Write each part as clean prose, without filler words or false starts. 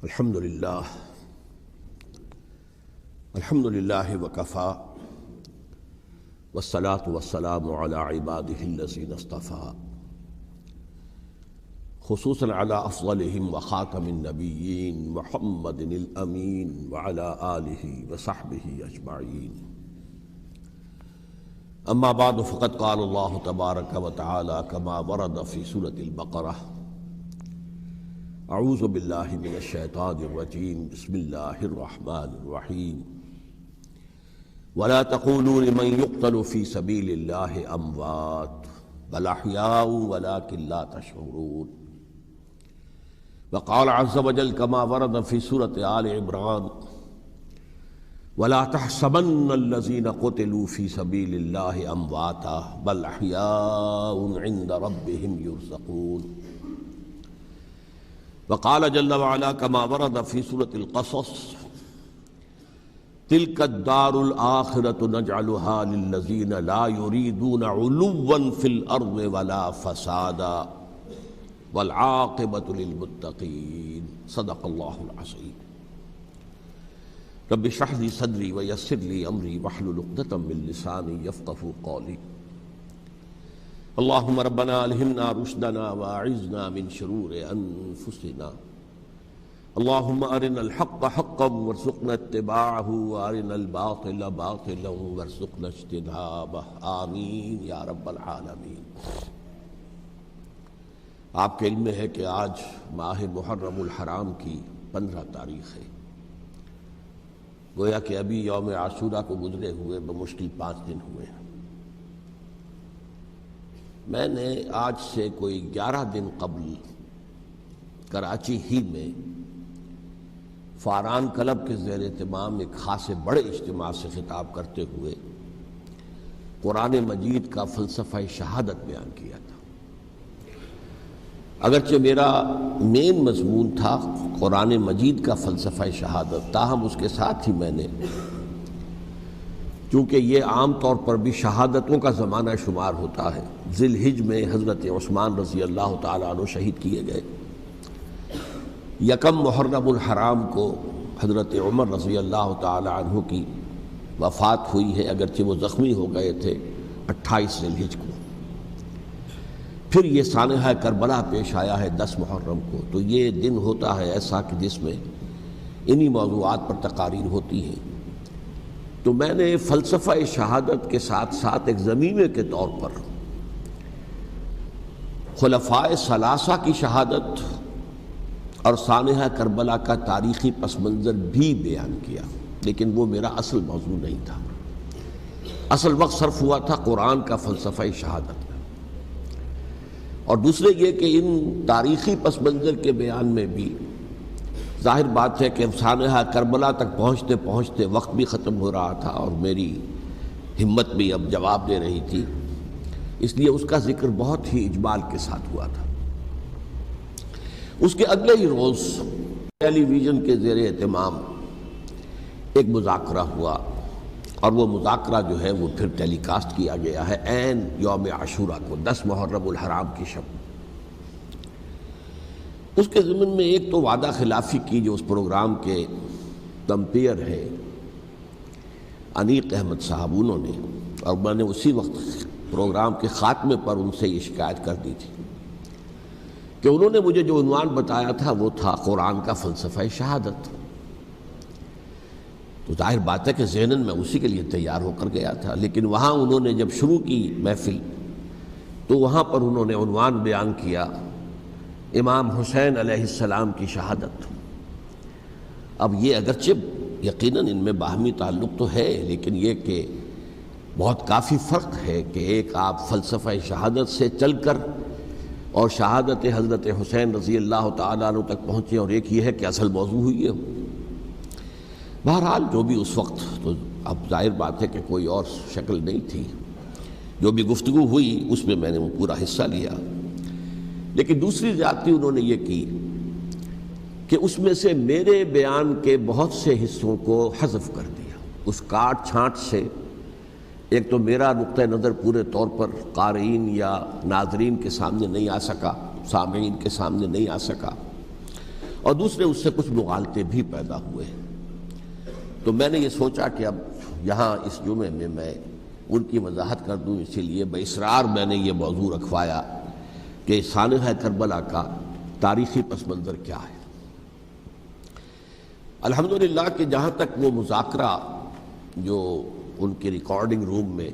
الحمد للہ وکفا والصلاة والسلام علی عباده الذین اصطفى خصوصاً علی افضلهم وخاتم النبیین محمد الامین وعلی آلہ وصحبہ اجمعین. اما بعد فقد قال اللہ تبارک وتعالی کما ورد فی سورۃ البقرہ: اعوذ باللہ من الشیطان الرجیم بسم اللہ الرحمن الرحیم ولا تقولوا لمن يقتل في سبيل الله اموات بل احياء ولكن لا تشعرون. وقال عز وجل كما ورد في سورة آل عمران: ولا تحسبن الذين قتلوا في سبيل الله امواتا بل احياء عند ربهم يرزقون. وقال جل وعلا كما ورد في سورة القصص: تلك الدار الآخرة نجعلها للذين لا يريدون علوا في الأرض ولا فسادا والعاقبة للمتقين. صدق الله العظيم. رب اشرح لي صدري ويسر لي أمري واحلل عقدة من لساني يفقهوا قولي. اللهم ربنا الہمنا رشدنا واعذنا من شرور انفسنا. اللهم ارنا الحق حقا وارزقنا اتباعه وارنا الباطل باطلا وارزقنا اجتنابه. آمین یا رب العالمین. آپ کے علم میں ہے کہ آج ماہ محرم الحرام کی 15 تاریخ ہے. گویا کہ ابھی یوم عاشوراء کو گزرے ہوئے بمشکل 5 دن ہوئے ہیں. میں نے آج سے کوئی 11 دن قبل کراچی ہی میں فاران کلب کے زیر اہتمام ایک خاصے بڑے اجتماع سے خطاب کرتے ہوئے قرآن مجید کا فلسفہ شہادت بیان کیا تھا. اگرچہ میرا مین مضمون تھا قرآن مجید کا فلسفہ شہادت، تاہم اس کے ساتھ ہی میں نے، چونکہ یہ عام طور پر بھی شہادتوں کا زمانہ شمار ہوتا ہے، ذی الحج میں حضرت عثمان رضی اللہ تعالیٰ عنہ شہید کیے گئے، یکم محرم الحرام کو حضرت عمر رضی اللہ تعالیٰ عنہ کی وفات ہوئی ہے، اگرچہ وہ زخمی ہو گئے تھے 28 ذی الحج کو. پھر یہ سانحہ کربلا پیش آیا ہے 10 محرم کو. تو یہ دن ہوتا ہے ایسا کہ جس میں انہی موضوعات پر تقاریر ہوتی ہیں. تو میں نے فلسفہ شہادت کے ساتھ ساتھ ایک ضمیمے کے طور پر خلفائے ثلاثہ کی شہادت اور سانحہ کربلا کا تاریخی پس منظر بھی بیان کیا، لیکن وہ میرا اصل موضوع نہیں تھا. اصل وقت صرف ہوا تھا قرآن کا فلسفہ شہادت میں. اور دوسرے یہ کہ ان تاریخی پس منظر کے بیان میں بھی ظاہر بات ہے کہ سانحہ کربلا تک پہنچتے پہنچتے وقت بھی ختم ہو رہا تھا اور میری ہمت بھی اب جواب دے رہی تھی، اس لیے اس کا ذکر بہت ہی اجمال کے ساتھ ہوا تھا. اس کے اگلے ہی روز ٹیلی ویژن کے زیر اہتمام ایک مذاکرہ ہوا، اور وہ مذاکرہ جو ہے وہ پھر ٹیلی کاسٹ کیا گیا ہے عین یوم عاشوراء کو، 10 محرم الحرام کی شب. اس کے ضمن میں ایک تو وعدہ خلافی کی جو اس پروگرام کے کمپیئر ہے انیق احمد صاحب، انہوں نے، اور میں نے اسی وقت پروگرام کے خاتمے پر ان سے یہ شکایت کر دی تھی کہ انہوں نے مجھے جو عنوان بتایا تھا وہ تھا قرآن کا فلسفہ شہادت. تو ظاہر بات ہے کہ ذہناً میں اسی کے لیے تیار ہو کر گیا تھا، لیکن وہاں انہوں نے جب شروع کی محفل تو وہاں پر انہوں نے عنوان بیان کیا امام حسین علیہ السلام کی شہادت. اب یہ اگرچہ یقیناً ان میں باہمی تعلق تو ہے، لیکن یہ کہ بہت کافی فرق ہے کہ ایک آپ فلسفہ شہادت سے چل کر اور شہادت حضرت حسین رضی اللہ تعالیٰ عنہ تک پہنچے، اور ایک یہ ہے کہ اصل موضوع ہوئی ہے. بہرحال جو بھی اس وقت، تو اب ظاہر بات ہے کہ کوئی اور شکل نہیں تھی، جو بھی گفتگو ہوئی اس میں میں نے وہ پورا حصہ لیا. لیکن دوسری زیادتی انہوں نے یہ کی کہ اس میں سے میرے بیان کے بہت سے حصوں کو حذف کر دیا. اس کاٹ چھانٹ سے ایک تو میرا نقطہ نظر پورے طور پر قارئین یا ناظرین کے سامنے نہیں آ سکا، سامعین کے سامنے نہیں آ سکا، اور دوسرے اس سے کچھ مغالطے بھی پیدا ہوئے ہیں۔ تو میں نے یہ سوچا کہ اب یہاں اس جمعے میں میں ان کی وضاحت کر دوں، اسی لیے باصرار میں نے یہ موضوع رکھوایا کہ سانحہ کربلا کا تاریخی پس منظر کیا ہے۔ الحمدللہ کہ جہاں تک وہ مذاکرہ جو ان کے ریکارڈنگ روم میں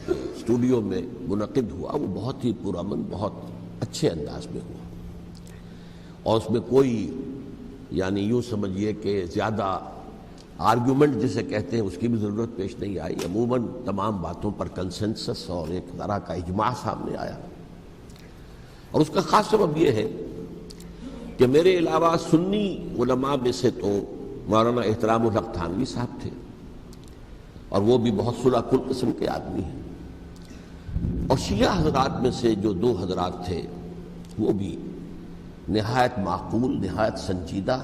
اسٹوڈیو میں منعقد ہوا وہ بہت ہی پرامن، بہت اچھے انداز میں ہوا، اور اس میں کوئی یعنی یوں سمجھیے کہ زیادہ آرگیومنٹ جسے کہتے ہیں اس کی بھی ضرورت پیش نہیں آئی۔ عموماً تمام باتوں پر کنسنسس اور ایک طرح کا اجماع سامنے آیا، اور اس کا خاص سبب یہ ہے کہ میرے علاوہ سنی علماء میں سے تو مولانا احترام الحق تھانوی صاحب تھے، اور وہ بھی بہت صلح کل قسم کے آدمی ہیں، اور شیعہ حضرات میں سے جو دو حضرات تھے وہ بھی نہایت معقول، نہایت سنجیدہ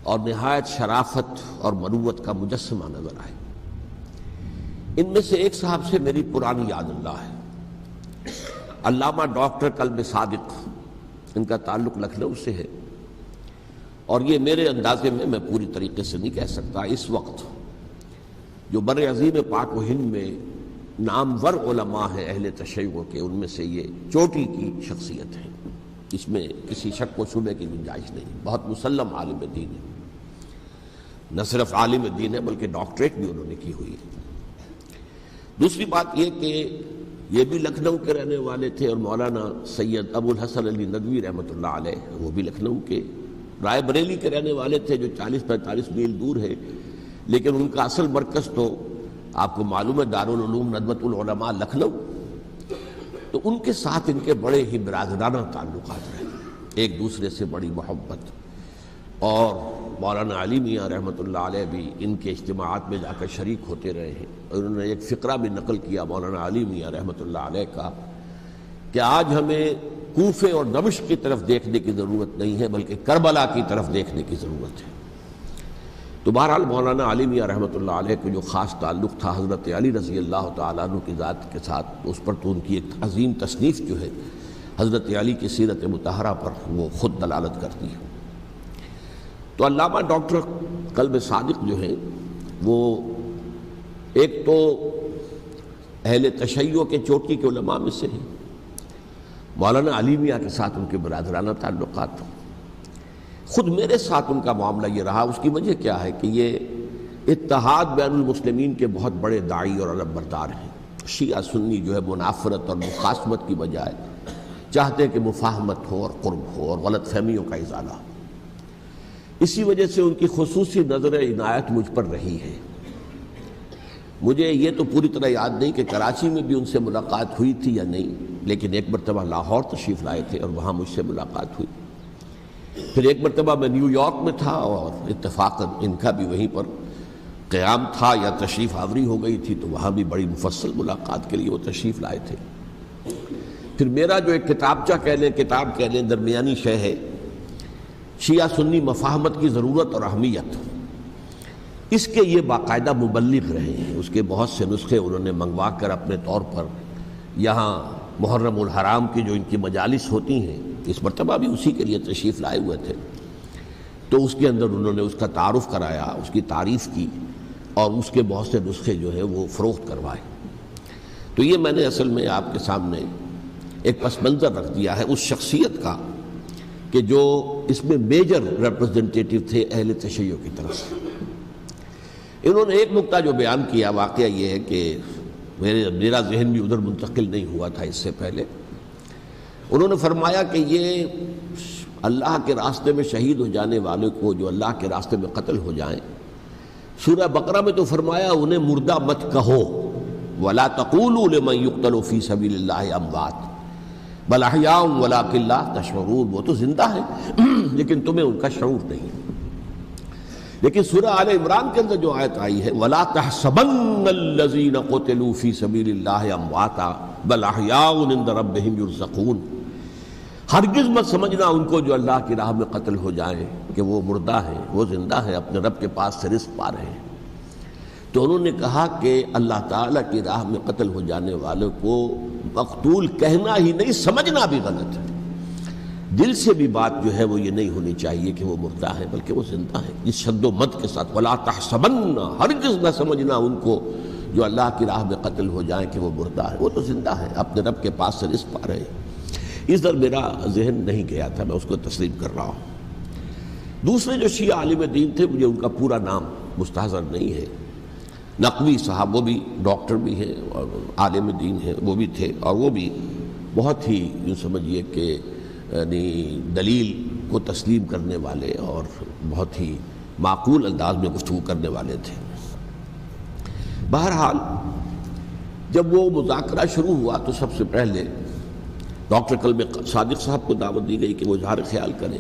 اور نہایت شرافت اور مروت کا مجسمہ نظر آئے۔ ان میں سے ایک صاحب سے میری پرانی یاد اللہ ہے، علامہ ڈاکٹر قلب صادق، ان کا تعلق لکھنؤ سے ہے، اور یہ میرے اندازے میں پوری طریقے سے نہیں کہہ سکتا، اس وقت جو بر عظیم پاک و ہند میں نامور علماء ہیں اہل تشیع کے، ان میں سے یہ چوٹی کی شخصیت ہے، اس میں کسی شک و شبے کی گنجائش نہیں، بہت مسلم عالم دین ہے، نہ صرف عالم دین ہے بلکہ ڈاکٹریٹ بھی انہوں نے کی ہوئی ہے۔ دوسری بات یہ کہ یہ بھی لکھنؤ کے رہنے والے تھے، اور مولانا سید ابو الحسن علی ندوی رحمۃ اللہ علیہ وہ بھی لکھنؤ کے، رائے بریلی کے رہنے والے تھے جو 40-45 میل دور ہے، لیکن ان کا اصل مرکز تو آپ کو معلوم ہے دارالعلوم ندوۃ العلماء لکھنؤ، تو ان کے ساتھ ان کے بڑے ہی برادرانہ تعلقات رہے، ایک دوسرے سے بڑی محبت، اور مولانا علی میاں رحمۃ اللہ علیہ بھی ان کے اجتماعات میں جا کر شریک ہوتے رہے ہیں، اور انہوں نے ایک فقرہ بھی نقل کیا مولانا علی میاں رحمۃ اللہ علیہ کا کہ آج ہمیں کوفے اور دمشق کی طرف دیکھنے کی ضرورت نہیں ہے بلکہ کربلا کی طرف دیکھنے کی ضرورت ہے۔ تو بہرحال مولانا علی میاں رحمۃ اللہ علیہ کو جو خاص تعلق تھا حضرت علی رضی اللہ تعالیٰ عنہ کی ذات کے ساتھ، اس پر تو ان کی ایک عظیم تصنیف جو ہے حضرت علی کی سیرت مطہرہ پر وہ خود دلالت کرتی ہے۔ تو علامہ ڈاکٹر قلب صادق جو ہیں وہ ایک تو اہل تشیع کے چوٹی کے علماء میں سے ہیں، مولانا علی میاں کے ساتھ ان کے برادرانہ تعلقات، خود میرے ساتھ ان کا معاملہ یہ رہا۔ اس کی وجہ کیا ہے کہ یہ اتحاد بین المسلمین کے بہت بڑے داعی اور علم بردار ہیں۔ شیعہ سنی جو ہے منافرت اور مخاصمت کی بجائے چاہتے ہیں کہ مفاہمت ہو اور قرب ہو اور غلط فہمیوں کا ازالہ ہو، اسی وجہ سے ان کی خصوصی نظر عنایت مجھ پر رہی ہے۔ مجھے یہ تو پوری طرح یاد نہیں کہ کراچی میں بھی ان سے ملاقات ہوئی تھی یا نہیں، لیکن ایک مرتبہ لاہور تشریف لائے تھے اور وہاں مجھ سے ملاقات ہوئی، پھر ایک مرتبہ میں نیو یارک میں تھا اور اتفاقاً ان کا بھی وہیں پر قیام تھا یا تشریف آوری ہو گئی تھی، تو وہاں بھی بڑی مفصل ملاقات کے لیے وہ تشریف لائے تھے۔ پھر میرا جو ایک کتاب کہہ لیں درمیانی شے ہے، شیعہ سنی مفاہمت کی ضرورت اور اہمیت، اس کے یہ باقاعدہ مبلغ رہے ہیں، اس کے بہت سے نسخے انہوں نے منگوا کر اپنے طور پر یہاں محرم الحرام کی جو ان کی مجالس ہوتی ہیں، اس مرتبہ بھی اسی کے لیے تشریف لائے ہوئے تھے، تو اس کے اندر انہوں نے اس کا تعارف کرایا، اس کی تعریف کی، اور اس کے بہت سے نسخے جو ہے وہ فروخت کروائے۔ تو یہ میں نے اصل میں آپ کے سامنے ایک پس منظر رکھ دیا ہے اس شخصیت کا کہ جو اس میں میجر ریپرزنٹیٹیو تھے اہل تشیع کی طرف سے۔ انہوں نے ایک نقطہ جو بیان کیا، واقعہ یہ ہے کہ میرا ذہن بھی ادھر منتقل نہیں ہوا تھا اس سے پہلے، انہوں نے فرمایا کہ یہ اللہ کے راستے میں شہید ہو جانے والے کو جو اللہ کے راستے میں قتل ہو جائیں، سورہ بقرہ میں تو فرمایا انہیں مردہ مت کہو، وَلَا تَقُولُوا لِمَنْ يُقْتَلُ فِي سَبِيلِ اللَّهِ أَمْوَاتٌ بَلْ أَحْيَاءٌ وَلَٰكِن لَا تَشْعُرُونَ، وہ تو زندہ ہے لیکن تمہیں ان کا شعور نہیں۔ لیکن سورہ آل عمران کے اندر جو آیت آئی ہے وَلَا تَحْسَبَنَّ الَّذِينَ قُتِلُوا فِي سَبِيلِ اللَّهِ أَمْوَاتًا بَلْ أَحْيَاءٌ عِندَ رَبِّهِمْ يُرْزَقُونَ، ہرگز مت سمجھنا ان کو جو اللہ کی راہ میں قتل ہو جائیں کہ وہ مردہ ہیں، وہ زندہ ہیں، اپنے رب کے پاس سے رزق پا رہے ہیں۔ تو انہوں نے کہا کہ اللہ تعالیٰ کی راہ میں قتل ہو جانے والوں کو مقتول کہنا ہی نہیں، سمجھنا بھی غلط ہے۔ دل سے بھی بات جو ہے وہ یہ نہیں ہونی چاہیے کہ وہ مردہ ہے، بلکہ وہ زندہ ہے، اس شد و مد کے ساتھ وَلَا تَحْسَبَنَّ، ہرگز نہ سمجھنا ان کو جو اللہ کی راہ میں قتل ہو جائیں کہ وہ مردہ ہے، وہ تو زندہ ہے، اپنے رب کے پاس سے رزق پا رہے ہیں۔ اس در میرا ذہن نہیں گیا تھا، میں اس کو تسلیم کر رہا ہوں۔ دوسرے جو شیعہ عالم دین تھے، مجھے ان کا پورا نام مستحضر نہیں ہے، نقوی صاحب، وہ بھی ڈاکٹر بھی ہیں اور عالم دین ہیں، وہ بھی تھے، اور وہ بھی بہت ہی یوں سمجھیے کہ یعنی دلیل کو تسلیم کرنے والے اور بہت ہی معقول انداز میں گفتگو کرنے والے تھے۔ بہرحال جب وہ مذاکرہ شروع ہوا تو سب سے پہلے ڈاکٹر کلب صادق صاحب کو دعوت دی گئی کہ وہ اظہار خیال کریں۔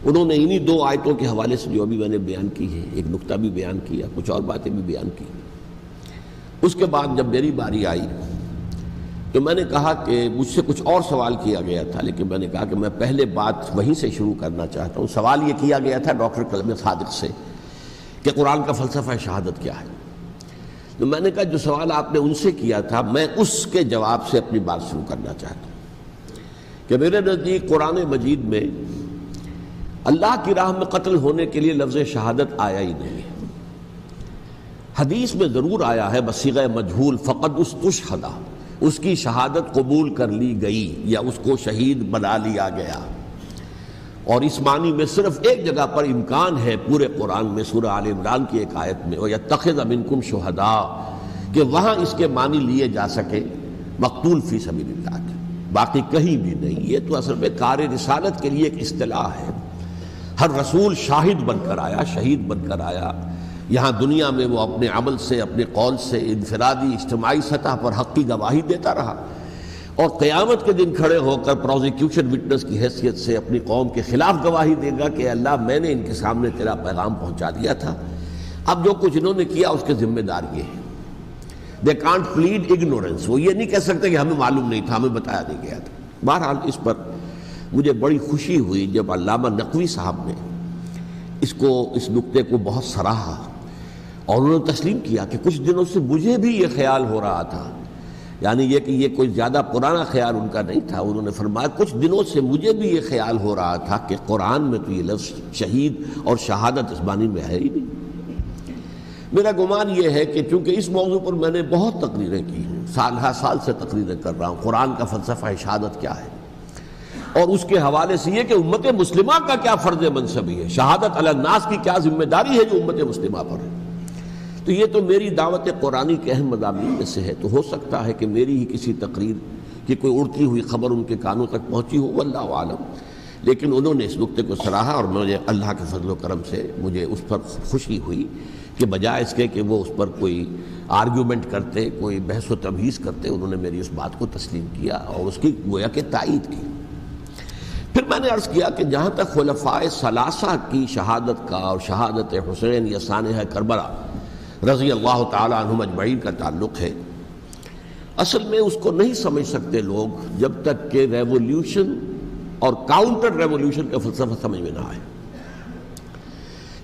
انہوں نے انہی 2 آیتوں کے حوالے سے جو ابھی میں نے بیان کی ہے، ایک نقطہ بھی بیان کیا، کچھ اور باتیں بھی بیان کی۔ اس کے بعد جب میری باری آئی تو میں نے کہا کہ مجھ سے کچھ اور سوال کیا گیا تھا، لیکن میں نے کہا کہ میں پہلے بات وہیں سے شروع کرنا چاہتا ہوں۔ سوال یہ کیا گیا تھا ڈاکٹر کلب صادق سے کہ قرآن کا فلسفہ شہادت کیا ہے۔ تو میں نے کہا جو سوال آپ نے ان سے کیا تھا، میں اس کے جواب سے اپنی بات شروع کرنا چاہتا ہوں کہ میرے نزدیک قرآن مجید میں اللہ کی راہ میں قتل ہونے کے لیے لفظ شہادت آیا ہی نہیں ہے۔ حدیث میں ضرور آیا ہے بصیغہ مجہول، فقد استشہدہ، اس کی شہادت قبول کر لی گئی یا اس کو شہید بنا لیا گیا، اور اس معنی میں صرف ایک جگہ پر امکان ہے پورے قرآن میں، سورہ آل عمران کی ایک آیت میں، وَيَتَّخِذَ مِنْكُمْ شُهَدَاءَ، کہ وہاں اس کے معنی لیے جا سکے مقتول فی سبیل اللہ کے، باقی کہیں بھی نہیں۔ یہ تو اصل میں کار رسالت کے لیے ایک اصطلاح ہے۔ ہر رسول شاہد بن کر آیا، شہید بن کر آیا، یہاں دنیا میں وہ اپنے عمل سے، اپنے قول سے انفرادی اجتماعی سطح پر حق کی گواہی دیتا رہا، اور قیامت کے دن کھڑے ہو کر پروزیکیوشن وٹنس کی حیثیت سے اپنی قوم کے خلاف گواہی دے گا کہ اللہ میں نے ان کے سامنے تیرا پیغام پہنچا دیا تھا، اب جو کچھ انہوں نے کیا اس کے ذمہ دار یہ ہے۔ دے کانٹ پلیڈ اگنورنس، وہ یہ نہیں کہہ سکتے کہ ہمیں معلوم نہیں تھا، ہمیں بتایا نہیں گیا تھا۔ بہرحال اس پر مجھے بڑی خوشی ہوئی جب علامہ نقوی صاحب نے اس نقطے کو بہت سراہا، اور انہوں نے تسلیم کیا کہ کچھ دنوں سے مجھے بھی یہ خیال ہو رہا تھا، یعنی یہ کہ یہ کوئی زیادہ پرانا خیال ان کا نہیں تھا۔ انہوں نے فرمایا کچھ دنوں سے مجھے بھی یہ خیال ہو رہا تھا کہ قرآن میں تو یہ لفظ شہید اور شہادت اس معنی میں ہے ہی نہیں۔ میرا گمان یہ ہے کہ چونکہ اس موضوع پر میں نے بہت تقریریں کی ہیں، سال ہر سال سے تقریریں کر رہا ہوں، قرآن کا فلسفہ شہادت کیا ہے، اور اس کے حوالے سے یہ کہ امت مسلمہ کا کیا فرض منصبی ہے، شہادت علی الناس کی کیا ذمہ داری ہے جو امت مسلمہ پر ہے۔ تو یہ تو میری دعوت قرآنی کے اہم مضامین میں سے ہے، تو ہو سکتا ہے کہ میری ہی کسی تقریر کی کوئی اڑتی ہوئی خبر ان کے کانوں تک پہنچی ہو، واللہ عالم، لیکن انہوں نے اس نقطے کو سراہا، اور مجھے اللہ کے فضل و کرم سے مجھے اس پر خوشی ہوئی کہ بجائے اس کے کہ وہ اس پر کوئی آرگیومنٹ کرتے، کوئی بحث و تبحیث کرتے، انہوں نے میری اس بات کو تسلیم کیا اور اس کی گویا کہ تائید کی۔ پھر میں نے عرض کیا کہ جہاں تک خلفائے ثلاثہ کی شہادت کا اور شہادت حسین یا سانحہ کربلا رضی اللہ تعالی عنہم اجمعین کا تعلق ہے، اصل میں اس کو نہیں سمجھ سکتے لوگ جب تک کہ ریولوشن اور کاؤنٹر ریولوشن کا فلسفہ سمجھ میں نہ آئے۔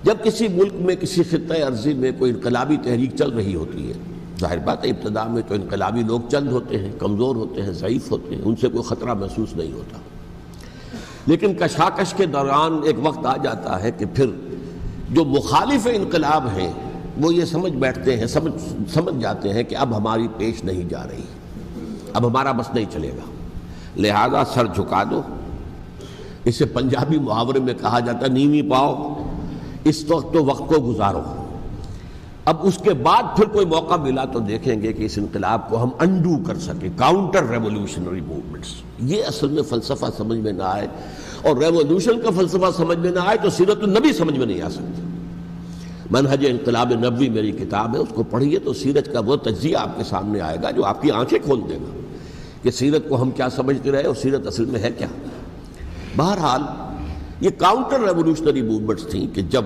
جب کسی ملک میں، کسی خطہ ارضی میں کوئی انقلابی تحریک چل رہی ہوتی ہے، ظاہر بات ہے ابتدا میں تو انقلابی لوگ چند ہوتے ہیں، کمزور ہوتے ہیں، ضعیف ہوتے ہیں، ان سے کوئی خطرہ محسوس نہیں ہوتا، لیکن کشاکش کے دوران ایک وقت آ جاتا ہے کہ پھر جو مخالف انقلاب ہیں وہ یہ سمجھ بیٹھتے ہیں، سمجھ جاتے ہیں کہ اب ہماری پیش نہیں جا رہی، اب ہمارا بس نہیں چلے گا، لہذا سر جھکا دو۔ اسے پنجابی محاورے میں کہا جاتا ہے نیوی پاؤ، اس وقت تو وقت کو گزارو، اب اس کے بعد پھر کوئی موقع ملا تو دیکھیں گے کہ اس انقلاب کو ہم انڈو کر سکیں، کاؤنٹر ریولوشنری موومنٹس۔ یہ اصل میں فلسفہ سمجھ میں نہ آئے، اور ریولوشن کا فلسفہ سمجھ میں نہ آئے تو سیرت النبی سمجھ میں نہیں آ سکتی۔ منہج انقلاب نبوی میری کتاب ہے، اس کو پڑھیے تو سیرت کا وہ تجزیہ آپ کے سامنے آئے گا جو آپ کی آنکھیں کھول دے گا کہ سیرت کو ہم کیا سمجھتے رہے اور سیرت اصل میں ہے کیا۔ بہرحال یہ کاؤنٹر ریولوشنری موومنٹس تھیں کہ جب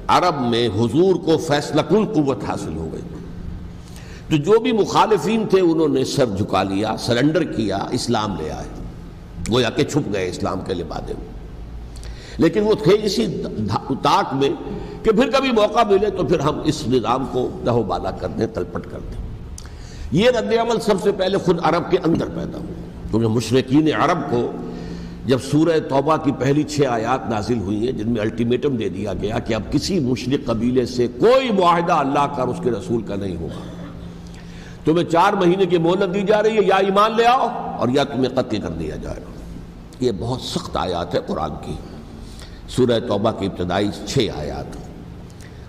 عرب میں حضور کو فیصلہ کن قوت حاصل ہو گئی تو جو بھی مخالفین تھے انہوں نے سر جھکا لیا، سرنڈر کیا، اسلام لے آئے، گویا کہ چھپ گئے اسلام کے لبادے میں۔ لیکن وہ تھے اسی طاق میں کہ پھر کبھی موقع ملے تو پھر ہم اس نظام کو دہو بالا کر دیں، تلپٹ کر دیں۔ یہ رد عمل سب سے پہلے خود عرب کے اندر پیدا ہوا، کیونکہ مشرکین عرب کو جب سورہ توبہ کی پہلی 6 آیات نازل ہوئی ہیں جن میں الٹیمیٹم دے دیا گیا کہ اب کسی مشرک قبیلے سے کوئی معاہدہ اللہ کا اور اس کے رسول کا نہیں ہوگا، تمہیں 4 مہینے کی مہلت دی جا رہی ہے، یا ایمان لے آؤ اور یا تمہیں قتل کر دیا جائے گا۔ یہ بہت سخت آیات ہے قرآن کی، سورہ توبہ کی ابتدائی 6 آیات۔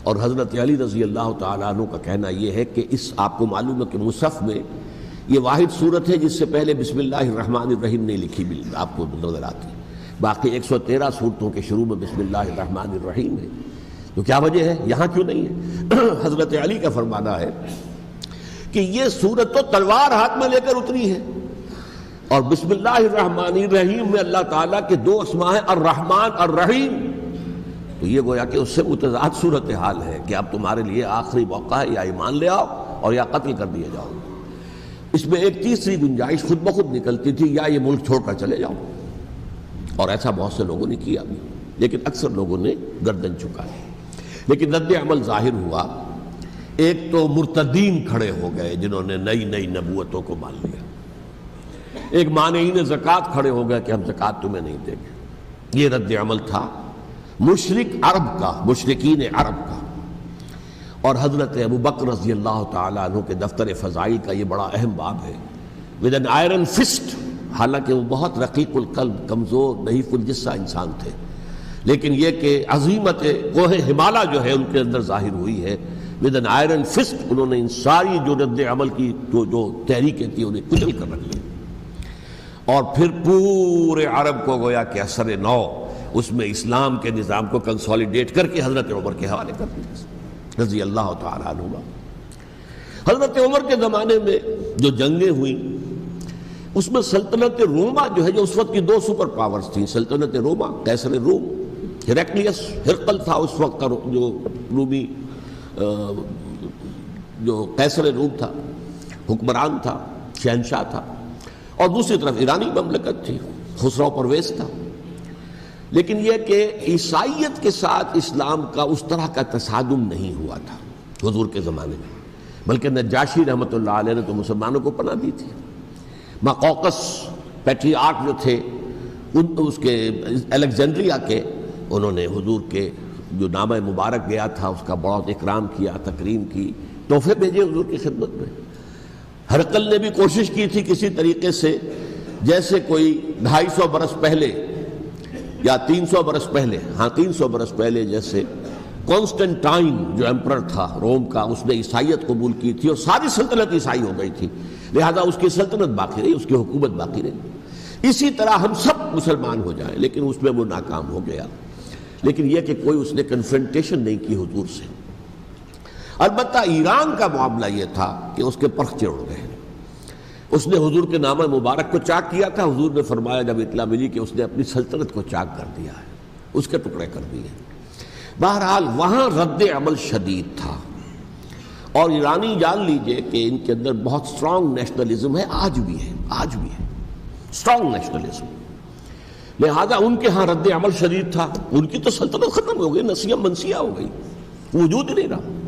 اور حضرت علی رضی اللہ تعالیٰ عنہ کا کہنا یہ ہے کہ اس آپ کو معلوم ہے کہ مصحف میں یہ واحد صورت ہے جس سے پہلے بسم اللہ الرحمن الرحیم نہیں لکھی بھی آپ کو نظر آتی، باقی 113 صورتوں کے شروع میں بسم اللہ الرحمن الرحیم ہے۔ تو کیا وجہ ہے یہاں کیوں نہیں ہے؟ حضرت علی کا فرمانا ہے کہ یہ صورت تو تلوار ہاتھ میں لے کر اتری ہے، اور بسم اللہ الرحمن الرحیم میں اللہ تعالیٰ کے 2 اسماء ہیں، الرحمن الرحیم، تو یہ گویا کہ اس سے متضاد صورتحال ہے کہ اب تمہارے لیے آخری موقع ہے، یا ایمان لے آؤ اور یا قتل کر دیے جاؤ۔ اس میں ایک تیسری گنجائش خود بخود نکلتی تھی، یا یہ ملک چھوڑ کر چلے جاؤ، اور ایسا بہت سے لوگوں نے کیا بھی، لیکن اکثر لوگوں نے گردن چکائی۔ لیکن رد عمل ظاہر ہوا، ایک تو مرتدین کھڑے ہو گئے جنہوں نے نئی نبوتوں کو مان لیا، ایک مانعین زکوٰۃ کھڑے ہو گئے کہ ہم زکوٰۃ تمہیں نہیں دیں گے۔ یہ رد عمل تھا مشرک عرب کا، مشرکین عرب کا۔ اور حضرت ابو بکر رضی اللہ تعالیٰ عنہ کے دفتر فضائل کا یہ بڑا اہم باب ہے، ود این آئرن فسٹ، حالانکہ وہ بہت رقیق القلب، کمزور نحیف الجثہ انسان تھے، لیکن یہ کہ عظیمت کوہ ہمالیہ جو ہے ان کے اندر ظاہر ہوئی ہے، ود این آئرن فسٹ انہوں نے ان ساری جو رد عمل کی جو تحریکیں تھیں انہیں کچل کر رکھ لیا، اور پھر پورے عرب کو گویا کہ اثر نو اس میں اسلام کے نظام کو کنسولیڈیٹ کر کے حضرت عمر کے حوالے کر دیا رضی اللہ تعالیٰ عنہ۔ حضرت عمر کے زمانے میں جو جنگیں ہوئیں اس میں سلطنت روما جو ہے، جو اس وقت کی 2 سپر پاورز تھیں، سلطنت روما قیصر روم، ہیرقلیس ہرقل تھا اس وقت کا جو رومی جو قیصر روم تھا، حکمران تھا، شہنشاہ تھا، اور دوسری طرف ایرانی مملکت تھی، خسرو پرویز تھا۔ لیکن یہ کہ عیسائیت کے ساتھ اسلام کا اس طرح کا تصادم نہیں ہوا تھا حضور کے زمانے میں، بلکہ نجاشی رحمۃ اللہ علیہ نے تو مسلمانوں کو پناہ دی تھی۔ مقوقس پیٹریارک جو تھے اس کے الیگزینڈریا کے، انہوں نے حضور کے جو نامہ مبارک گیا تھا اس کا بہت اکرام کیا، تکریم کی، تحفے بھیجے حضور کی خدمت میں۔ ہرقل نے بھی کوشش کی تھی کسی طریقے سے، جیسے کوئی 250 برس پہلے یا 300 برس پہلے، 300 برس پہلے جیسے کانسٹنٹائن جو ایمپرر تھا روم کا، اس نے عیسائیت قبول کی تھی اور ساری سلطنت عیسائی ہو گئی تھی، لہذا اس کی سلطنت باقی رہی، اس کی حکومت باقی رہی۔ اسی طرح ہم سب مسلمان ہو جائیں، لیکن اس میں وہ ناکام ہو گیا۔ لیکن یہ کہ کوئی اس نے کنفرنٹیشن نہیں کی حضور سے۔ البتہ ایران کا معاملہ یہ تھا کہ اس کے پرخچے اڑ گئے، اس نے حضور کے نامہ مبارک کو چاک کیا تھا، حضور نے فرمایا جب اطلاع ملی کہ اس نے اپنی سلطنت کو چاک کر دیا ہے، اس کے ٹکڑے کر دیے۔ بہرحال وہاں رد عمل شدید تھا، اور ایرانی جان لیجئے کہ ان کے اندر بہت سٹرانگ نیشنلزم ہے، آج بھی ہے سٹرانگ نیشنلزم، لہذا ان کے ہاں رد عمل شدید تھا۔ ان کی تو سلطنت ختم ہو گئی، نسیہ منسیہ ہو گئی، وجود ہی نہیں رہا۔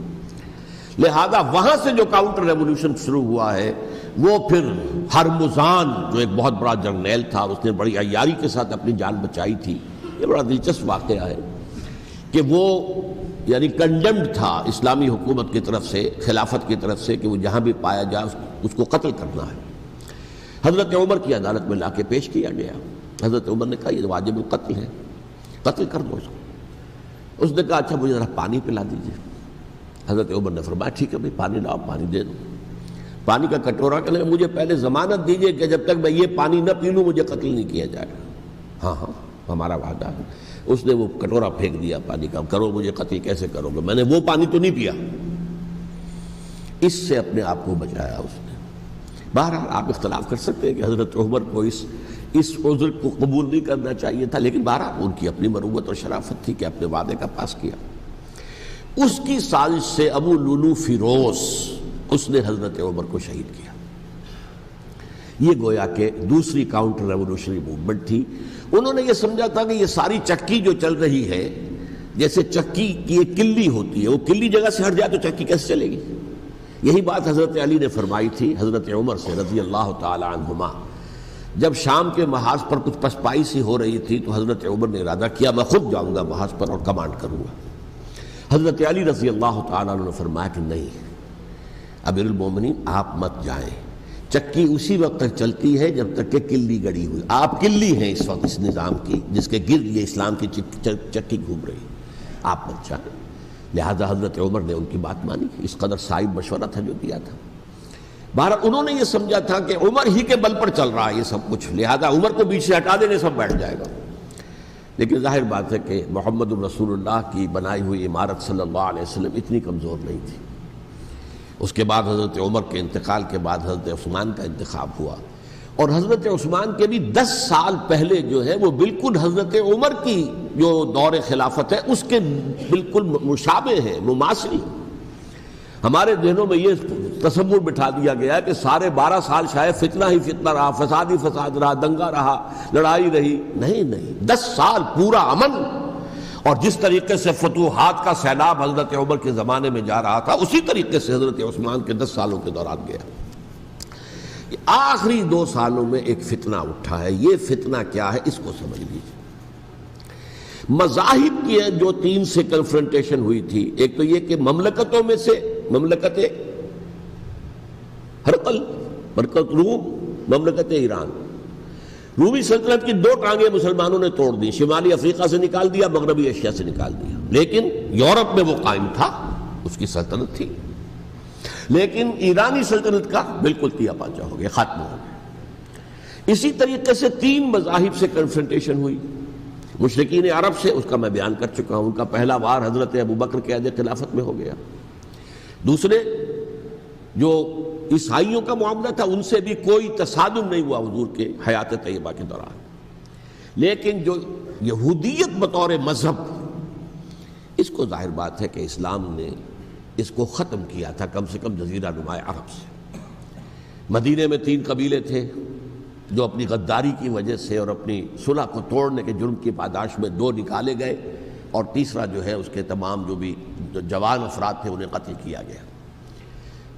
لہذا وہاں سے جو کاؤنٹر ریولوشن شروع ہوا ہے وہ پھر ہرمزان جو ایک بہت بڑا جرنیل تھا، اس نے بڑی عیاری کے ساتھ اپنی جان بچائی تھی۔ یہ بڑا دلچسپ واقعہ ہے کہ وہ یعنی کنڈیمڈ تھا اسلامی حکومت کی طرف سے، خلافت کی طرف سے، کہ وہ جہاں بھی پایا جائے اس کو قتل کرنا ہے۔ حضرت عمر کی عدالت میں لا کے پیش کیا گیا، حضرت عمر نے کہا یہ واجب القتل ہے، قتل کر دو اس کو۔ اس نے کہا اچھا مجھے ذرا پانی پلا دیجیے۔ حضرت عمر نے فرمایا ٹھیک ہے بھائی، پانی لاؤ، پانی دے دو۔ پانی کا کٹورا کہ مجھے پہلے ضمانت دیجیے کہ جب تک میں یہ پانی نہ پی لوں مجھے قتل نہیں کیا جائے گا۔ ہاں ہمارا وعدہ ہے۔ اس نے وہ کٹورا پھینک دیا پانی کا، کرو مجھے قتل کیسے کرو گے، میں نے وہ پانی تو نہیں پیا۔ اس سے اپنے آپ کو بچایا اس نے۔ بہرحال آپ اختلاف کر سکتے ہیں کہ حضرت عمر کو اس عذر کو قبول نہیں کرنا چاہیے تھا، لیکن بہرحال ان کی اپنی مروت اور شرافت تھی کہ اپنے وعدے کا پاس کیا۔ اس کی سازش سے ابو لولو فیروز اس نے حضرت عمر کو شہید کیا۔ یہ گویا کہ دوسری کاؤنٹر ریولوشنری موومنٹ تھی۔ انہوں نے یہ سمجھا تھا کہ یہ ساری چکی جو چل رہی ہے، جیسے چکی کی ایک کلی ہوتی ہے، وہ کلی جگہ سے ہٹ جائے تو چکی کیسے چلے گی؟ یہی بات حضرت علی نے فرمائی تھی حضرت عمر سے رضی اللہ تعالی عنہما جب شام کے محاذ پر کچھ پسپائی سی ہو رہی تھی تو حضرت عمر نے ارادہ کیا میں خود جاؤں گا محاذ پر اور کمانڈ کروں گا۔ حضرت علی رضی اللہ تعالیٰ عنہ نے فرمایا کہ نہیں امیر المومنین آپ مت جائیں، چکی اسی وقت تک چلتی ہے جب تک کہ کلی گڑی ہوئی، آپ کلی ہیں اس وقت اس نظام کی جس کے گرد یہ اسلام کی چکی گھوم رہی، آپ مت جائیں۔ لہذا حضرت عمر نے ان کی بات مانی، اس قدر صائب مشورہ تھا جو دیا تھا۔ بہرحال انہوں نے یہ سمجھا تھا کہ عمر ہی کے بل پر چل رہا ہے یہ سب کچھ، لہذا عمر کو بیچ سے ہٹا دینے سب بیٹھ جائے گا۔ لیکن ظاہر بات ہے کہ محمد الرسول اللہ کی بنائی ہوئی عمارت صلی اللہ علیہ وسلم اتنی کمزور نہیں تھی۔ اس کے بعد حضرت عمر کے انتقال کے بعد حضرت عثمان کا انتخاب ہوا، اور حضرت عثمان کے بھی 10 سال پہلے جو ہے وہ بالکل حضرت عمر کی جو دور خلافت ہے اس کے بالکل مشابہ ہے، مماثل۔ ہمارے ذہنوں میں یہ تصور بٹھا دیا گیا ہے کہ سارے 12 سال شاید فتنہ ہی فتنہ رہا، فساد ہی فساد رہا، دنگا رہا، لڑائی رہی۔ نہیں، 10 سال پورا امن، اور جس طریقے سے فتوحات کا سیلاب حضرت عمر کے زمانے میں جا رہا تھا اسی طریقے سے حضرت عثمان کے 10 سالوں کے دوران گیا۔ آخری 2 سالوں میں ایک فتنہ اٹھا ہے، یہ فتنہ کیا ہے اس کو سمجھ لیجیے۔ مذاہب کی جو 3 سے کنفرنٹیشن ہوئی تھی، ایک تو یہ کہ مملکتوں میں سے مملکت ہرقل، مملکت روم، مملکت ایران، رومی سلطنت کی 2 ٹانگیں مسلمانوں نے توڑ دی، شمالی افریقہ سے نکال دیا، مغربی ایشیا سے نکال دیا، لیکن یورپ میں وہ قائم تھا، اس کی سلطنت تھی، لیکن ایرانی سلطنت کا بالکل تیا پاچا ہو گیا، ختم ہو گیا۔ اسی طریقے سے 3 مذاہب سے کنفرنٹیشن ہوئی، مشرکین عرب سے، اس کا میں بیان کر چکا ہوں، ان کا پہلا وار حضرت ابوبکر کے عہد خلافت میں ہو گیا۔ دوسرے جو عیسائیوں کا معاملہ تھا ان سے بھی کوئی تصادم نہیں ہوا حضور کے حیات طیبہ کے دوران، لیکن جو یہودیت بطور مذہب، اس کو ظاہر بات ہے کہ اسلام نے اس کو ختم کیا تھا کم سے کم جزیرہ نما عرب سے۔ مدینے میں 3 قبیلے تھے جو اپنی غداری کی وجہ سے اور اپنی صلح کو توڑنے کے جرم کی پاداش میں 2 نکالے گئے، اور تیسرا جو ہے اس کے تمام جو بھی جوان افراد تھے انہیں قتل کیا گیا۔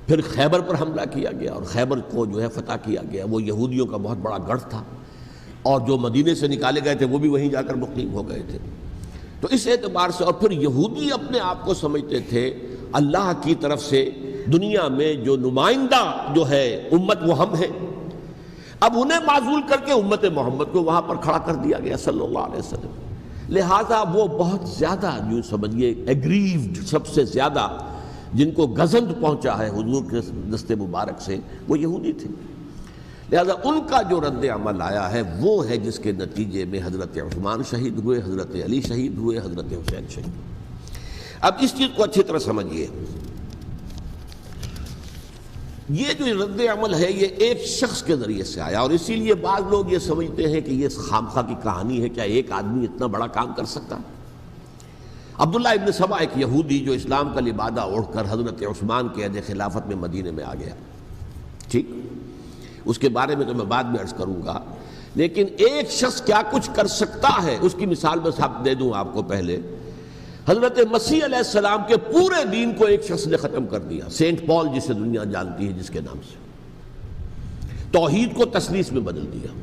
پھر خیبر پر حملہ کیا گیا اور خیبر کو جو ہے فتح کیا گیا، وہ یہودیوں کا بہت بڑا گڑھ تھا، اور جو مدینے سے نکالے گئے تھے وہ بھی وہیں جا کر مقیم ہو گئے تھے۔ تو اس اعتبار سے، اور پھر یہودی اپنے آپ کو سمجھتے تھے اللہ کی طرف سے دنیا میں جو نمائندہ جو ہے امت وہ ہم ہیں، اب انہیں معزول کر کے امت محمد کو وہاں پر کھڑا کر دیا گیا صلی اللہ علیہ وسلم۔ لہٰذا وہ بہت زیادہ جو سمجھیے ایگریوڈ، سب سے زیادہ جن کو گزند پہنچا ہے حضور کے دست مبارک سے، وہ یہودی تھے۔ لہذا ان کا جو رد عمل آیا ہے وہ ہے جس کے نتیجے میں حضرت عثمان شہید ہوئے، حضرت علی شہید ہوئے، حضرت حسین شہید ہوئے۔ اب اس چیز کو اچھی طرح سمجھیے، یہ جو رد عمل ہے یہ ایک شخص کے ذریعے سے آیا، اور اسی لیے بعض لوگ یہ سمجھتے ہیں کہ یہ خامخواہ کی کہانی ہے، کیا ایک آدمی اتنا بڑا کام کر سکتا؟ عبداللہ ابن سبا ایک یہودی جو اسلام کا لبادہ اوڑھ کر حضرت عثمان کے عہد خلافت میں مدینے میں آ گیا، ٹھیک، اس کے بارے میں تو میں بعد میں عرض کروں گا، لیکن ایک شخص کیا کچھ کر سکتا ہے اس کی مثال بس دے دوں آپ کو۔ پہلے حضرت مسیح علیہ السلام کے پورے دین کو ایک شخص نے ختم کر دیا، سینٹ پال جسے دنیا جانتی ہے جس کے نام سے، توحید کو تثلیث میں بدل دیا۔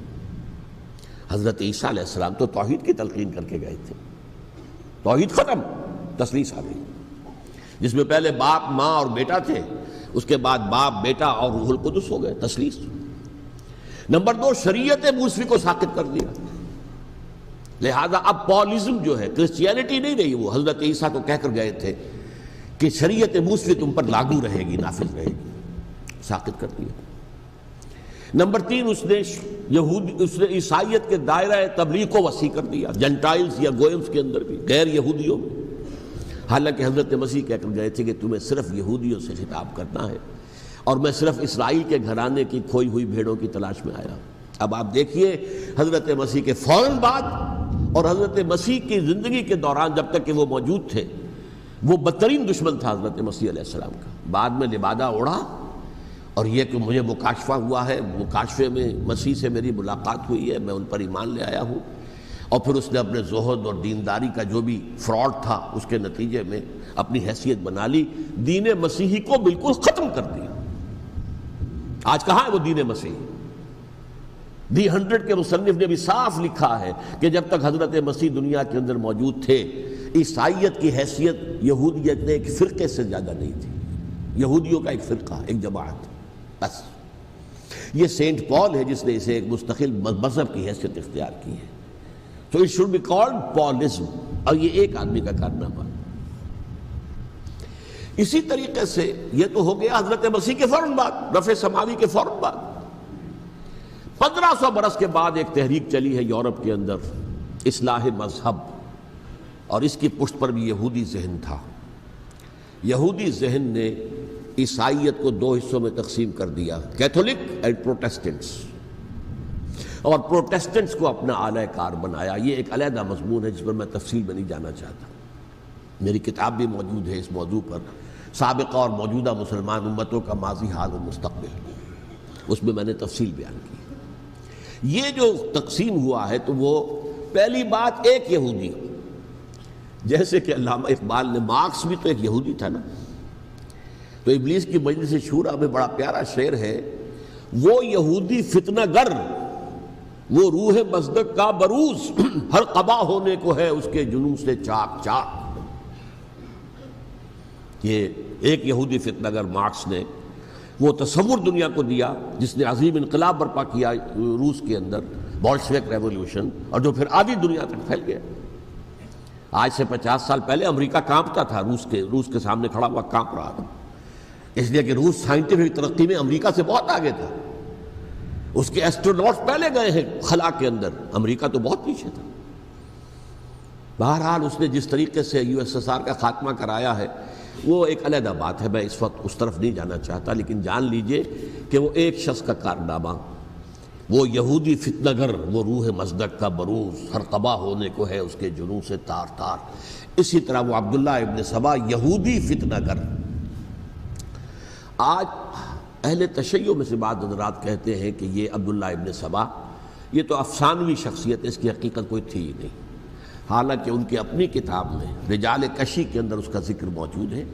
حضرت عیسیٰ علیہ السلام تو توحید کی تلقین کر کے گئے تھے، توحید ختم، تثلیث آ گئی، جس میں پہلے باپ ماں اور بیٹا تھے، اس کے بعد باپ بیٹا اور روح القدس ہو گئے، تثلیث۔ نمبر 2، شریعت موسوی کو ساقط کر دیا، لہذا اب پالزم جو ہے، کرسچینٹی نہیں رہی، وہ حضرت عیسیٰ کو کہہ کر گئے تھے کہ شریعت موسوی تم پر لاگو رہے گی، نافذ رہے گی، ساقط کر دیا۔ نمبر 3، اس نے عیسائیت کے دائرہ تبلیغ کو وسیع کر دیا، جنٹائلز یا گوئمز کے اندر بھی، غیر یہودیوں میں، حالانکہ حضرت مسیح کہہ کر گئے تھے کہ تمہیں صرف یہودیوں سے خطاب کرنا ہے، اور میں صرف اسرائیل کے گھرانے کی کھوئی ہوئی بھیڑوں کی تلاش میں آیا۔ اب آپ دیکھیے حضرت مسیح کے فوراً بعد اور حضرت مسیح کی زندگی کے دوران جب تک کہ وہ موجود تھے، وہ بدترین دشمن تھا حضرت مسیح علیہ السلام کا۔ بعد میں لبادہ اوڑھا، اور یہ کہ مجھے مکاشفہ ہوا ہے، مکاشفے میں مسیح سے میری ملاقات ہوئی ہے، میں ان پر ایمان لے آیا ہوں، اور پھر اس نے اپنے زہد اور دینداری کا جو بھی فراڈ تھا اس کے نتیجے میں اپنی حیثیت بنا لی، دین مسیحی کو بالکل ختم کر دیا۔ آج کہاں ہے وہ دین مسیحی؟ دی 100 کے مصنف نے بھی صاف لکھا ہے کہ جب تک حضرت مسیح دنیا کے اندر موجود تھے عیسائیت کی حیثیت یہودیت نے ایک فرقے سے زیادہ نہیں تھی، یہودیوں کا ایک فرقہ، ایک جماعت بس۔ یہ سینٹ پال ہے جس نے اسے ایک مستقل مذہب کی حیثیت اختیار کی ہے۔ تو اٹ شوڈ بی کالڈ پالزم، اور یہ ایک آدمی کا کارنامہ۔ اسی طریقے سے یہ تو ہو گیا حضرت مسیح کے فوراً بعد، رفع سماوی کے فوراً بعد۔ 1500 برس کے بعد ایک تحریک چلی ہے یورپ کے اندر، اصلاح مذہب، اور اس کی پشت پر بھی یہودی ذہن تھا۔ یہودی ذہن نے عیسائیت کو 2 حصوں میں تقسیم کر دیا، کیتھولک اینڈ پروٹیسٹنٹس، اور پروٹیسٹنٹس کو اپنا اعلی کار بنایا۔ یہ ایک علیحدہ مضمون ہے جس پر میں تفصیل میں نہیں جانا چاہتا، میری کتاب بھی موجود ہے اس موضوع پر، سابقہ اور موجودہ مسلمان امتوں کا ماضی، حال و مستقبل، اس میں نے تفصیل بیان کی۔ یہ جو تقسیم ہوا ہے تو وہ پہلی بات ایک یہودی، جیسے کہ علامہ اقبال نے، مارکس بھی تو ایک یہودی تھا نا، تو ابلیس کی مجلس شورا میں بڑا پیارا شعر ہے، وہ یہودی فتنہ گر، وہ روح مصدق کا بروز، ہر قبا ہونے کو ہے اس کے جنوں سے چاک چاک۔ یہ ایک یہودی فتنہ گر مارکس نے وہ تصور دنیا کو دیا جس نے عظیم انقلاب برپا کیا روس کے اندر، بولشوک ریولوشن، اور جو پھر آدھی دنیا تک پھیل گیا۔ آج سے 50 سال پہلے امریکہ کانپتا تھا، روس کے سامنے کھڑا ہوا کانپ رہا تھا، اس لیے کہ روس سائنٹیفک ترقی میں امریکہ سے بہت آگے تھا، اس کے ایسٹروناٹس پہلے گئے ہیں خلا کے اندر، امریکہ تو بہت پیچھے تھا۔ بہرحال اس نے جس طریقے سے USSR کا خاتمہ کرایا ہے وہ ایک علیحدہ بات ہے، میں اس وقت اس طرف نہیں جانا چاہتا، لیکن جان لیجئے کہ وہ ایک شخص کا کارنامہ، وہ یہودی فتنہ گر، وہ روح مصدق کا بروز، ہر قبا ہونے کو ہے اس کے جنوں سے تار تار۔ اسی طرح وہ عبداللہ ابن سبا، یہودی فتنہ گر۔ آج اہل تشیع میں سے بعض حضرات کہتے ہیں کہ یہ عبداللہ ابن سبا یہ تو افسانوی شخصیت ہے، اس کی حقیقت کوئی تھی ہی نہیں، حالانکہ ان کی اپنی کتاب میں رجال کشی کے اندر اس کا ذکر موجود ہے،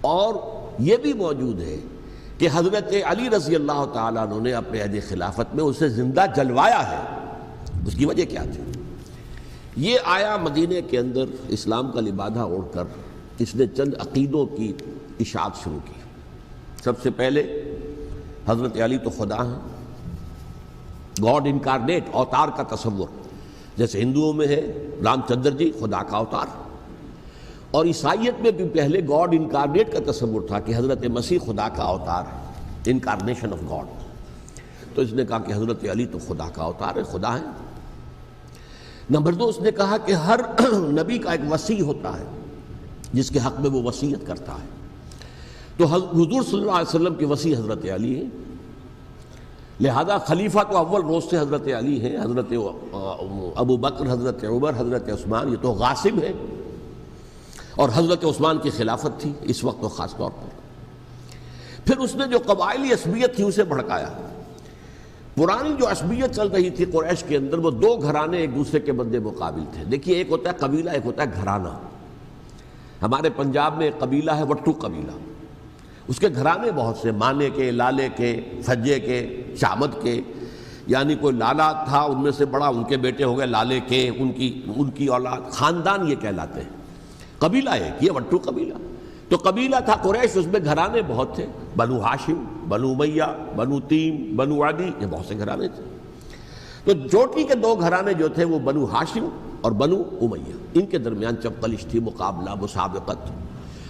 اور یہ بھی موجود ہے کہ حضرت علی رضی اللہ تعالیٰ عنہ نے اپنے عہد خلافت میں اسے زندہ جلوایا ہے۔ اس کی وجہ کیا تھی؟ یہ آیا مدینے کے اندر اسلام کا لبادہ اوڑھ کر، اس نے چند عقیدوں کی اشاعت شروع کی۔ سب سے پہلے حضرت علی تو خدا ہیں، گاڈ انکارنیٹ، اوتار کا تصور، جیسے ہندوؤں میں ہے رام چندر جی خدا کا اوتار، اور عیسائیت میں بھی پہلے گاڈ انکارنیٹ کا تصور تھا کہ حضرت مسیح خدا کا اوتار ہے، انکارنیشن آف گاڈ۔ تو اس نے کہا کہ حضرت علی تو خدا کا اوتار ہے، خدا ہے۔ نمبر 2، اس نے کہا کہ ہر نبی کا ایک وصی ہوتا ہے جس کے حق میں وہ وصیت کرتا ہے، تو حضور صلی اللہ علیہ وسلم کے وصی حضرت علی ہیں، لہذا خلیفہ تو اول روز سے حضرت علی ہیں، حضرت ابو بکر، حضرت عمر، حضرت عثمان یہ تو غاصب ہیں، اور حضرت عثمان کی خلافت تھی اس وقت تو خاص طور پر۔ پھر اس نے جو قبائلی عصبیت تھی اسے بھڑکایا۔ پرانی جو عصبیت چل رہی تھی قریش کے اندر، وہ 2 گھرانے ایک دوسرے کے مد مقابل تھے۔ دیکھیے، ایک ہوتا ہے قبیلہ، ایک ہوتا ہے گھرانہ۔ ہمارے پنجاب میں ایک قبیلہ ہے وٹو قبیلہ، اس کے گھرانے بہت سے، مانے کے، لالے کے، سجے کے، شامد کے، یعنی کوئی لالا تھا ان میں سے بڑا، ان کے بیٹے ہو گئے لالے کے، ان کی اولاد، خاندان یہ کہلاتے ہیں۔ قبیلہ ایک، یہ وٹو قبیلہ۔ تو قبیلہ تھا قریش، اس میں گھرانے بہت تھے، بنو ہاشم، بنو امیہ، بنو تیم، بنو عدی، یہ بہت سے گھرانے تھے۔ تو چوٹی کے 2 گھرانے جو تھے وہ بنو ہاشم اور بنو امیہ، ان کے درمیان چپقلش تھی، مقابلہ، مسابقت،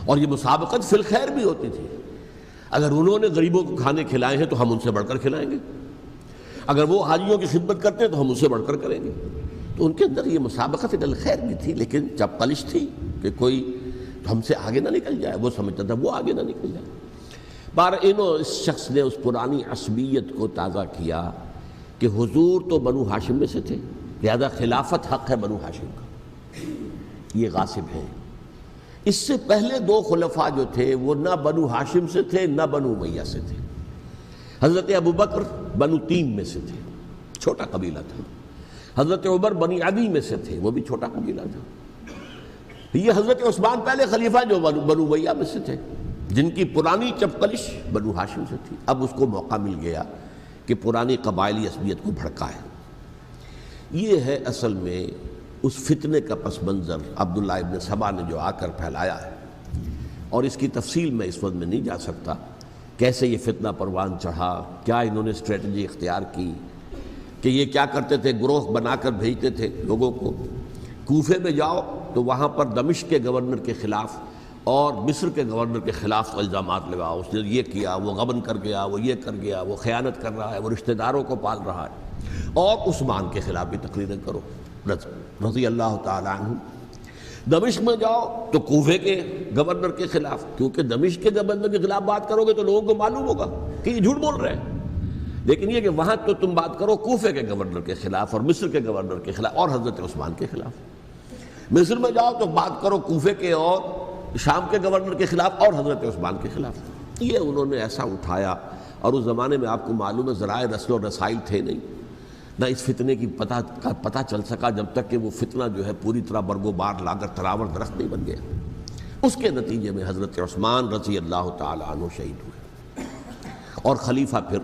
اور یہ مسابقت فی الخیر بھی ہوتی تھی۔ اگر انہوں نے غریبوں کو کھانے کھلائے ہیں تو ہم ان سے بڑھ کر کھلائیں گے، اگر وہ حاجیوں کی خدمت کرتے ہیں تو ہم ان سے بڑھ کر کریں گے۔ تو ان کے اندر یہ مسابقت فی الخیر بھی تھی، لیکن چپقلش تھی کہ کوئی ہم سے آگے نہ نکل جائے، وہ سمجھتا تھا وہ آگے نہ نکل جائے۔ اس شخص نے اس پرانی عصبیت کو تازہ کیا کہ حضور تو بنو ہاشم میں سے تھے، لہذا خلافت حق ہے بنو ہاشم کا، یہ غاصب ہیں۔ اس سے پہلے 2 خلفاء جو تھے وہ نہ بنو ہاشم سے تھے نہ بنو امیہ سے تھے۔ حضرت ابو بکر بنو تیم میں سے تھے، چھوٹا قبیلہ تھا۔ حضرت عمر بنی عدی میں سے تھے، وہ بھی چھوٹا قبیلہ تھا۔ یہ حضرت عثمان پہلے خلیفہ جو بنو امیہ میں سے تھے، جن کی پرانی چپقلش بنو ہاشم سے تھی۔ اب اس کو موقع مل گیا کہ پرانی قبائلی عصبیت کو بھڑکائے۔ یہ ہے اصل میں اس فتنے کا پس منظر عبداللہ ابن سبا نے جو آ کر پھیلایا ہے، اور اس کی تفصیل میں اس وقت میں نہیں جا سکتا، کیسے یہ فتنہ پروان چڑھا، کیا انہوں نے اسٹریٹجی اختیار کی کہ یہ کیا کرتے تھے، گروہ بنا کر بھیجتے تھے لوگوں کو، کوفے میں جاؤ تو وہاں پر دمشق کے گورنر کے خلاف اور مصر کے گورنر کے خلاف الزامات لگاؤ، اس نے یہ کیا، وہ غبن کر گیا، وہ یہ کر گیا، وہ خیانت کر رہا ہے، وہ رشتہ داروں کو پال رہا ہے، اور عثمان کے خلاف بھی تقریریں کرو رضی اللہ تعالیٰ عنہ۔ دمشق میں جاؤ تو کوفے کے گورنر کے خلاف، کیونکہ دمشق کے گورنر کے خلاف بات کرو گے تو لوگوں کو معلوم ہوگا کہ یہ جھوٹ بول رہے ہیں، لیکن یہ کہ وہاں تو تم بات کرو کوفے کے گورنر کے خلاف اور مصر کے گورنر کے خلاف اور حضرت عثمان کے خلاف۔ مصر میں جاؤ تو بات کرو کوفے کے اور شام کے گورنر کے خلاف اور حضرت عثمان کے خلاف۔ یہ انہوں نے ایسا اٹھایا، اور اس زمانے میں آپ کو معلوم ہے ذرائع رسل و رسائل تھے نہیں، نہ اس فتنے کی پتہ چل سکا جب تک کہ وہ فتنہ جو ہے پوری طرح برگ و بار لا کر تراور درخت نہیں بن گیا۔ اس کے نتیجے میں حضرت عثمان رضی اللہ تعالیٰ عنہ شہید ہوئے، اور خلیفہ پھر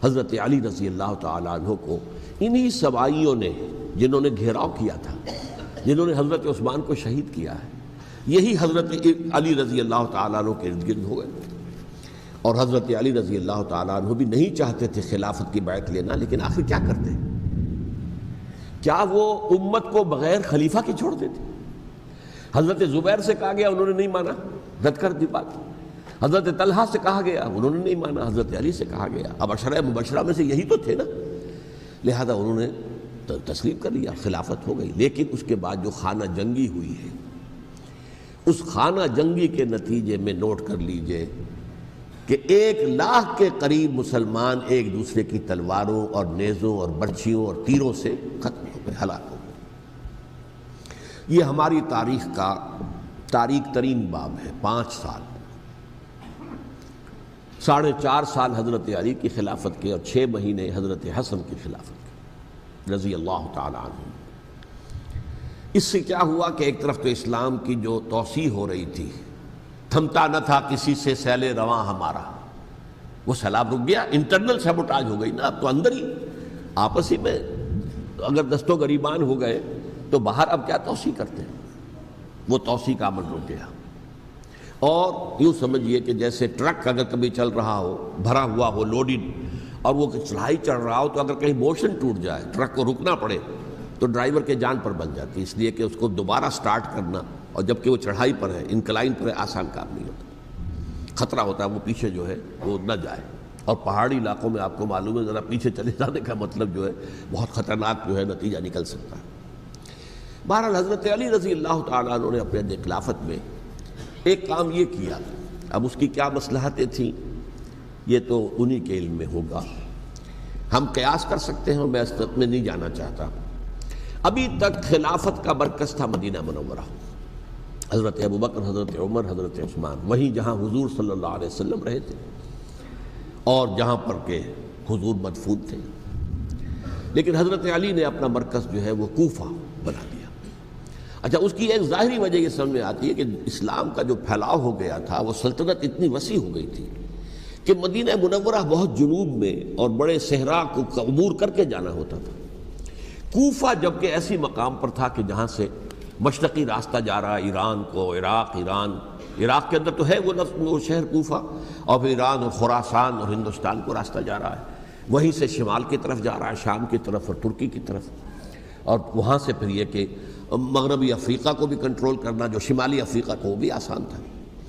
حضرت علی رضی اللہ تعالیٰ عنہ کو انہی سبائیوں نے، جنہوں نے گھیراؤ کیا تھا، جنہوں نے حضرت عثمان کو شہید کیا ہے، یہی حضرت علی رضی اللہ تعالیٰ عنہ کے ارد گرد ہو گئے۔ اور حضرت علی رضی اللہ تعالیٰ عنہ بھی نہیں چاہتے تھے خلافت کی بیعت لینا، لیکن آخر کیا کرتے؟ کیا وہ امت کو بغیر خلیفہ کے چھوڑ دیتے؟ حضرت زبیر سے کہا گیا، انہوں نے نہیں مانا، رد کر دی بات۔ حضرت طلحہ سے کہا گیا، انہوں نے نہیں مانا۔ حضرت علی سے کہا گیا، اب عشرہ مبشرہ میں سے یہی تو تھے نا، لہذا انہوں نے تسلیم کر لیا، خلافت ہو گئی۔ لیکن اس کے بعد جو خانہ جنگی ہوئی ہے، اس خانہ جنگی کے نتیجے میں نوٹ کر لیجئے کہ 1,00,000 کے قریب مسلمان ایک دوسرے کی تلواروں اور نیزوں اور برچھیوں اور تیروں سے ختم ہو گئے، ہلاک ہو گئے۔ یہ ہماری تاریخ کا تاریک ترین باب ہے۔ 5 سال، 4.5 سال حضرت علی کی خلافت کے، اور 6 مہینے حضرت حسن کی خلافت کے رضی اللہ تعالی عنہ۔ اس سے کیا ہوا کہ ایک طرف تو اسلام کی جو توسیع ہو رہی تھی، تھمتا نہ تھا کسی سے سیل رواں ہمارا، وہ سیلاب رک گیا، انٹرنل سیبوٹاج ہو گئی نا، اب تو اندر ہی آپس ہی میں اگر دست و گریبان ہو گئے تو باہر اب کیا توسیع کرتے ہیں، وہ توسیع کا عمل رک گیا۔ اور یوں سمجھیے کہ جیسے ٹرک اگر کبھی چل رہا ہو، بھرا ہوا ہو، لوڈڈ، اور وہ چڑھائی چڑھ رہا ہو، تو اگر کہیں موشن ٹوٹ جائے، ٹرک کو رکنا پڑے، تو ڈرائیور کے جان پر بن جاتی، اس لیے کہ اس کو دوبارہ سٹارٹ کرنا، اور جبکہ وہ چڑھائی پر ہے، انکلائن پر ہے، آسان کام نہیں ہوتا، خطرہ ہوتا ہے وہ پیچھے جو ہے وہ نہ جائے۔ اور پہاڑی علاقوں میں آپ کو معلوم ہے ذرا پیچھے چلے جانے کا مطلب جو ہے بہت خطرناک جو ہے نتیجہ نکل سکتا ہے۔ بہرحال حضرت علی رضی اللہ تعالیٰ عنہ نے اپنے خلافت میں ایک کام یہ کیا، اب اس کی کیا مصلحتیں تھیں یہ تو انہی کے علم میں ہوگا، ہم قیاس کر سکتے ہیں، اور میں اس تک میں نہیں جانا چاہتا۔ ابھی تک خلافت کا مرکز تھا مدینہ منورہ، حضرت ابوبکر، حضرت عمر، حضرت عثمان، وہیں جہاں حضور صلی اللہ علیہ وسلم رہے تھے اور جہاں پر کہ حضور مدفون تھے۔ لیکن حضرت علی نے اپنا مرکز جو ہے وہ کوفہ بنا دیا۔ اچھا، اس کی ایک ظاہری وجہ یہ سمجھ میں آتی ہے کہ اسلام کا جو پھیلاؤ ہو گیا تھا، وہ سلطنت اتنی وسیع ہو گئی تھی کہ مدینہ منورہ بہت جنوب میں اور بڑے صحرا کو عبور کر کے جانا ہوتا تھا۔ کوفہ جبکہ ایسی مقام پر تھا کہ جہاں سے مشرقی راستہ جا رہا ہے ایران کو، عراق کے اندر تو ہے وہ شہر کوفہ، اور پھر ایران اور خراسان اور ہندوستان کو راستہ جا رہا ہے، وہیں سے شمال کی طرف جا رہا ہے، شام کی طرف اور ترکی کی طرف، اور وہاں سے پھر یہ کہ مغربی افریقہ کو بھی کنٹرول کرنا، جو شمالی افریقہ کو وہ بھی آسان تھا۔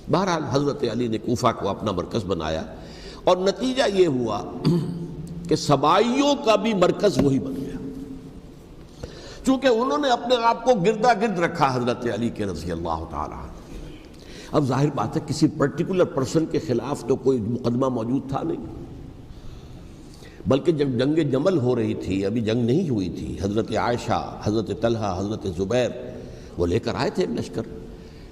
بہرحال حضرت علی نے کوفہ کو اپنا مرکز بنایا، اور نتیجہ یہ ہوا کہ سبائیوں کا بھی مرکز وہی بن گیا، چونکہ انہوں نے اپنے آپ کو گردا گرد رکھا حضرت علی کے رضی اللہ تعالیٰ عنہ۔ اب ظاہر بات ہے کسی پرٹیکولر پرسن کے خلاف تو کوئی مقدمہ موجود تھا نہیں، بلکہ جب جنگ جمل ہو رہی تھی، ابھی جنگ نہیں ہوئی تھی، حضرت عائشہ، حضرت طلحہ، حضرت زبیر وہ لے کر آئے تھے لشکر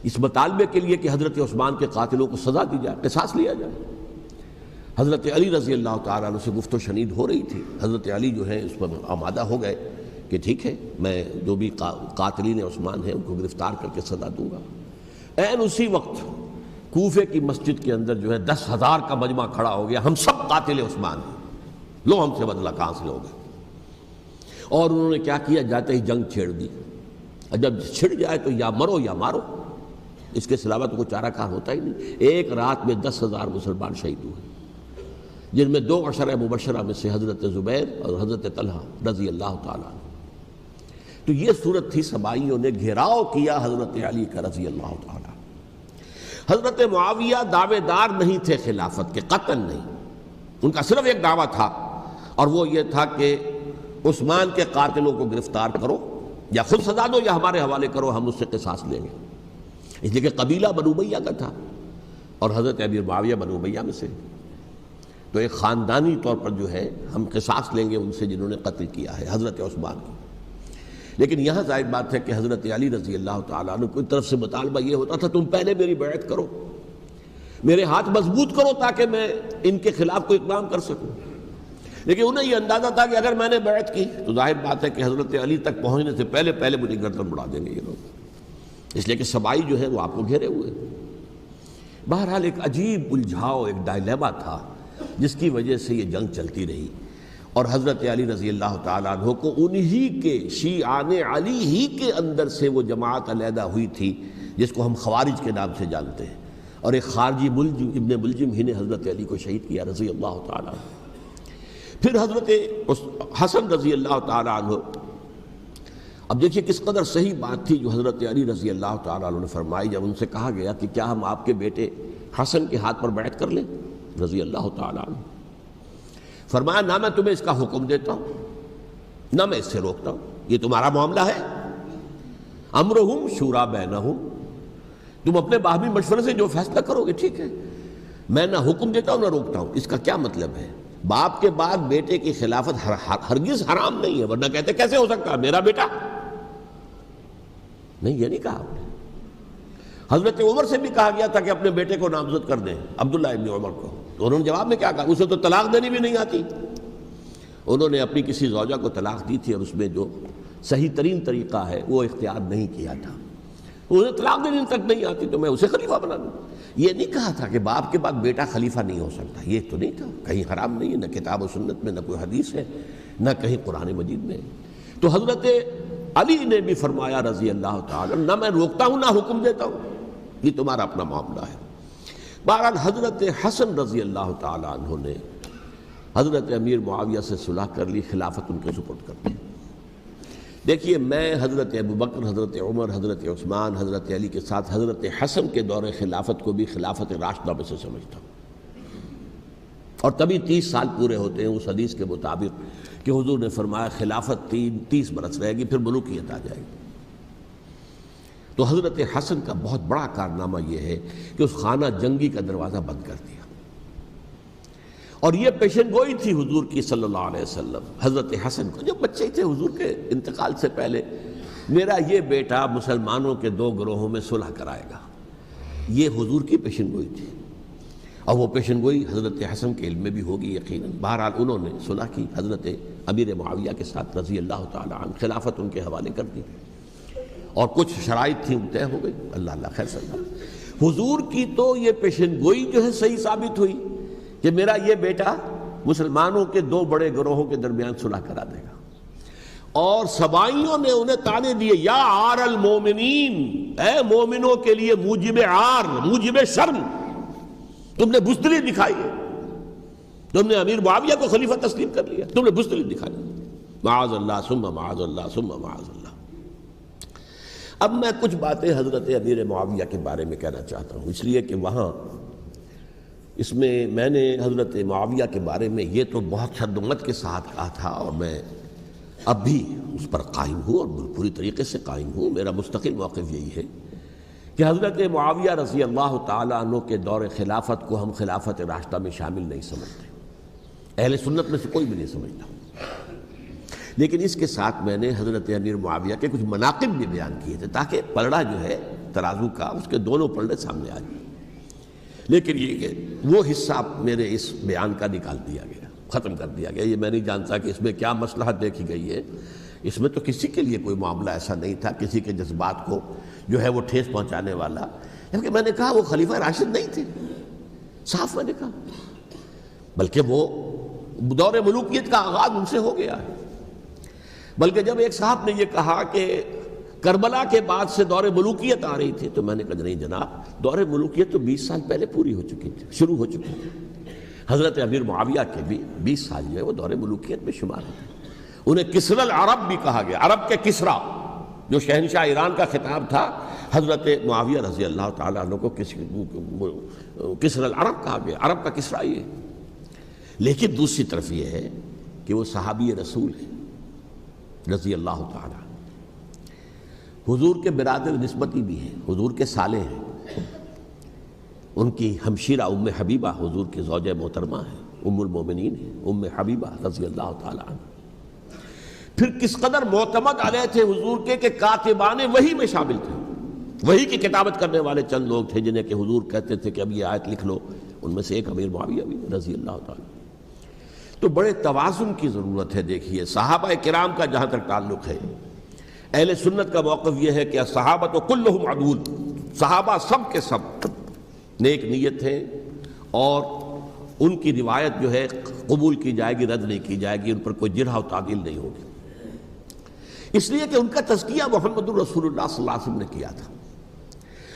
اس مطالبے کے لیے کہ حضرت عثمان کے قاتلوں کو سزا دی جائے، قصاص لیا جائے۔ حضرت علی رضی اللہ تعالیٰ عنہ سے گفت و شنید ہو رہی تھی، حضرت علی جو ہے اس پر آمادہ ہو گئے کہ ٹھیک ہے، میں جو بھی قاتلین عثمان ہیں ان کو گرفتار کر کے سزا دوں گا۔ عین اسی وقت کوفے کی مسجد کے اندر جو ہے 10,000 کا مجمع کھڑا ہو گیا، ہم سب قاتل عثمان ہیں، لو ہم سے بدلہ کہاں سے لوگے. اور انہوں نے کیا کیا, جاتے ہی جنگ چھیڑ دی. اور جب چھڑ جائے تو یا مرو یا مارو, اس کے سلاوت کوئی چارہ کار ہوتا ہی نہیں. ایک رات میں 10,000 مسلمان شہید ہوئے, جن میں 2 عشرہ مبشرہ میں سے حضرت زبیر اور حضرت طلحہ رضی اللہ تعالیٰ عنہ. تو یہ صورت تھی, سبائیوں نے گھیراؤ کیا حضرت علی کا رضی اللہ تعالیٰ. حضرت معاویہ دعوے دار نہیں تھے خلافت کے, قطعاً نہیں. ان کا صرف ایک دعویٰ تھا, اور وہ یہ تھا کہ عثمان کے قاتلوں کو گرفتار کرو, یا خود سزا دو یا ہمارے حوالے کرو, ہم اس سے قصاص لیں گے. اس لیے کہ قبیلہ بنو امیہ کا تھا اور حضرت امیر معاویہ بنو امیہ میں سے, تو ایک خاندانی طور پر جو ہے ہم قصاص لیں گے ان سے جنہوں نے قتل کیا ہے حضرت عثمان کو. لیکن یہاں ظاہر بات ہے کہ حضرت علی رضی اللہ تعالیٰ عنہ کی طرف سے مطالبہ یہ ہوتا تھا, تم پہلے میری بیعت کرو, میرے ہاتھ مضبوط کرو تاکہ میں ان کے خلاف کوئی اقدام کر سکوں. لیکن انہیں یہ اندازہ تھا کہ اگر میں نے بیعت کی تو ظاہر بات ہے کہ حضرت علی تک پہنچنے سے پہلے مجھے گردن بڑھا دیں گے یہ لوگ, اس لیے کہ سبائی جو ہے وہ آپ کو گھیرے ہوئے. بہرحال ایک عجیب الجھاؤ, ایک ڈائلیما تھا جس کی وجہ سے یہ جنگ چلتی رہی. اور حضرت علی رضی اللہ تعالیٰ عنہ کو انہی کے شیعان علی ہی کے اندر سے وہ جماعت علیحدہ ہوئی تھی جس کو ہم خوارج کے نام سے جانتے ہیں, اور ایک خارجی ملجم ابن ملجم ہی نے حضرت علی کو شہید کیا رضی اللہ تعالیٰ عنہ. پھر حضرت حسن رضی اللہ تعالیٰ عنہ, اب دیکھیے کس قدر صحیح بات تھی جو حضرت علی رضی اللہ تعالیٰ عنہ نے فرمائی جب ان سے کہا گیا کہ کیا ہم آپ کے بیٹے حسن کے ہاتھ پر بیعت کر لیں رضی اللہ تعالیٰ عنہ. فرمایا نہ میں تمہیں اس کا حکم دیتا ہوں نہ میں اس سے روکتا ہوں, یہ تمہارا معاملہ ہے. امرہم شورا بینہم, تم اپنے باہمی مشورے سے جو فیصلہ کرو گے ٹھیک ہے, میں نہ حکم دیتا ہوں نہ روکتا ہوں. اس کا کیا مطلب ہے؟ باپ کے بعد بیٹے کی خلافت ہرگز حرام نہیں ہے, ورنہ کہتے کیسے ہو سکتا ہے میرا بیٹا, نہیں یہ نہیں کہا آپ نے. حضرت عمر سے بھی کہا گیا تھا کہ اپنے بیٹے کو نامزد کر دیں, عبداللہ ابن عمر کو, تو انہوں نے جواب میں کیا کہا, اسے تو طلاق دینی بھی نہیں آتی. انہوں نے اپنی کسی زوجہ کو طلاق دی تھی اور اس میں جو صحیح ترین طریقہ ہے وہ اختیار نہیں کیا تھا. انہیں طلاق دینی تک نہیں آتی تو میں اسے خلیفہ بنا دوں. یہ نہیں کہا تھا کہ باپ کے بعد بیٹا خلیفہ نہیں ہو سکتا, یہ تو نہیں تھا, کہیں حرام نہیں ہے, نہ کتاب و سنت میں, نہ کوئی حدیث ہے, نہ کہیں قرآن مجید میں. تو حضرت علی نے بھی فرمایا رضی اللہ تعالیٰ, نہ میں روکتا ہوں نہ حکم دیتا ہوں, یہ تمہارا اپنا معاملہ ہے. بہرحال حضرت حسن رضی اللہ تعالیٰ عنہ نے حضرت امیر معاویہ سے صلح کر لی, خلافت ان کے سپرد کر دی. دیکھیے میں حضرت ابوبکر, حضرت عمر, حضرت عثمان, حضرت علی کے ساتھ حضرت حسن کے دور خلافت کو بھی خلافت راشدہ میں سے سمجھتا ہوں. اور تبھی 30 سال پورے ہوتے ہیں اس حدیث کے مطابق کہ حضور نے فرمایا خلافت 30 برس رہے گی, پھر ملوکیت آ جائے گی. تو حضرت حسن کا بہت بڑا کارنامہ یہ ہے کہ اس خانہ جنگی کا دروازہ بند کر دیا. اور یہ پیشن گوئی تھی حضور کی صلی اللہ علیہ وسلم حضرت حسن کو, جب بچے تھے حضور کے انتقال سے پہلے, میرا یہ بیٹا مسلمانوں کے 2 گروہوں میں صلح کرائے گا, یہ حضور کی پیشن گوئی تھی. اور وہ پیشن گوئی حضرت حسن کے علم میں بھی ہوگی یقیناً. بہرحال انہوں نے صلح کی حضرت امیر معاویہ کے ساتھ رضی اللہ تعالیٰ عنہ, خلافت ان کے حوالے کر دی, اور کچھ شرائط تھیں طے ہو گئی. اللہ خیر صلی اللہ. حضور کی تو یہ پیشن گوئی جو ہے صحیح ثابت ہوئی کہ میرا یہ بیٹا مسلمانوں کے 2 بڑے گروہوں کے درمیان صلح کرا دے گا. اور سبائیوں نے انہیں طعنے دیے, یا عار المومنین, اے مومنوں کے لیے موجب عار, موجب شرم, تم نے بزدلی دکھائی ہے, تم نے امیر معاویہ کو خلیفہ تسلیم کر لیا, تم نے بزدلی دکھائی. معاذ اللہ ثم معاذ اللہ ثم معاذ اللہ. اب میں کچھ باتیں حضرت امیر معاویہ کے بارے میں کہنا چاہتا ہوں, اس لیے کہ وہاں اس میں نے حضرت معاویہ کے بارے میں یہ تو بہت شدت کے ساتھ کہا تھا, اور میں اب بھی اس پر قائم ہوں اور پوری طریقے سے قائم ہوں. میرا مستقل موقف یہی ہے کہ حضرت معاویہ رضی اللہ تعالیٰ عنہ کے دور خلافت کو ہم خلافت راشدہ میں شامل نہیں سمجھتے, اہل سنت میں سے کوئی بھی نہیں سمجھتا. لیکن اس کے ساتھ میں نے حضرت امیر معاویہ کے کچھ مناقب بھی بیان کیے تھے تاکہ پلڑا جو ہے ترازو کا اس کے دونوں پلڑے سامنے آ جائیں. لیکن یہ کہ وہ حصہ میرے اس بیان کا نکال دیا گیا, ختم کر دیا گیا. یہ میں نہیں جانتا کہ اس میں کیا مصلحت دیکھی گئی ہے. اس میں تو کسی کے لیے کوئی معاملہ ایسا نہیں تھا, کسی کے جذبات کو جو ہے وہ ٹھیس پہنچانے والا. جبکہ میں نے کہا وہ خلیفہ راشد نہیں تھے, صاف میں نے کہا, بلکہ وہ دور ملوکیت کا آغاز ان سے ہو گیا ہے۔ بلکہ جب ایک صاحب نے یہ کہا کہ کربلا کے بعد سے دور ملوکیت آ رہی تھی، تو میں نے کہا نہیں جناب، دور ملوکیت تو 20 سال پہلے پوری ہو چکی تھی، شروع ہو چکی تھی۔ حضرت امیر معاویہ کے بھی 20 سال جو ہے وہ دور ملوکیت میں شمار ہوتے ہیں۔ انہیں کسری العرب بھی کہا گیا، عرب کے کسریٰ، جو شہنشاہ ایران کا خطاب تھا، حضرت معاویہ رضی اللہ تعالیٰ عنہ کو کسری العرب کہا گیا، عرب کا کسریٰ یہ۔ لیکن دوسری طرف یہ ہے کہ وہ صحابی رسول ہیں رضی اللہ تعالیٰ، حضور کے برادر نسبتی بھی ہیں، حضور کے سالے ہیں، ان کی ہمشیرہ ام حبیبہ حضور کی زوجہ محترمہ ہیں، ام المومنین ہیں ام حبیبہ رضی اللہ تعالیٰ عنہ۔ پھر کس قدر معتمد علیہ تھے حضور کے کہ کاتبان وحی میں شامل تھے، وحی کی کتابت کرنے والے چند لوگ تھے جنہیں کہ حضور کہتے تھے کہ اب یہ آیت لکھ لو، ان میں سے ایک امیر معاویہ بھی رضی اللہ تعالیٰ۔ تو بڑے توازن کی ضرورت ہے۔ دیکھیے صحابہ کرام کا جہاں تک تعلق ہے، اہل سنت کا موقف یہ ہے کہ صحابہ کلہم عدول، صحابہ سب کے سب نیک نیت ہیں، اور ان کی روایت جو ہے قبول کی جائے گی، رد نہیں کی جائے گی، ان پر کوئی جرح و تعدیل نہیں ہوگی، اس لیے کہ ان کا تزکیہ محمد الرسول اللہ صلی اللہ علیہ وسلم نے کیا تھا۔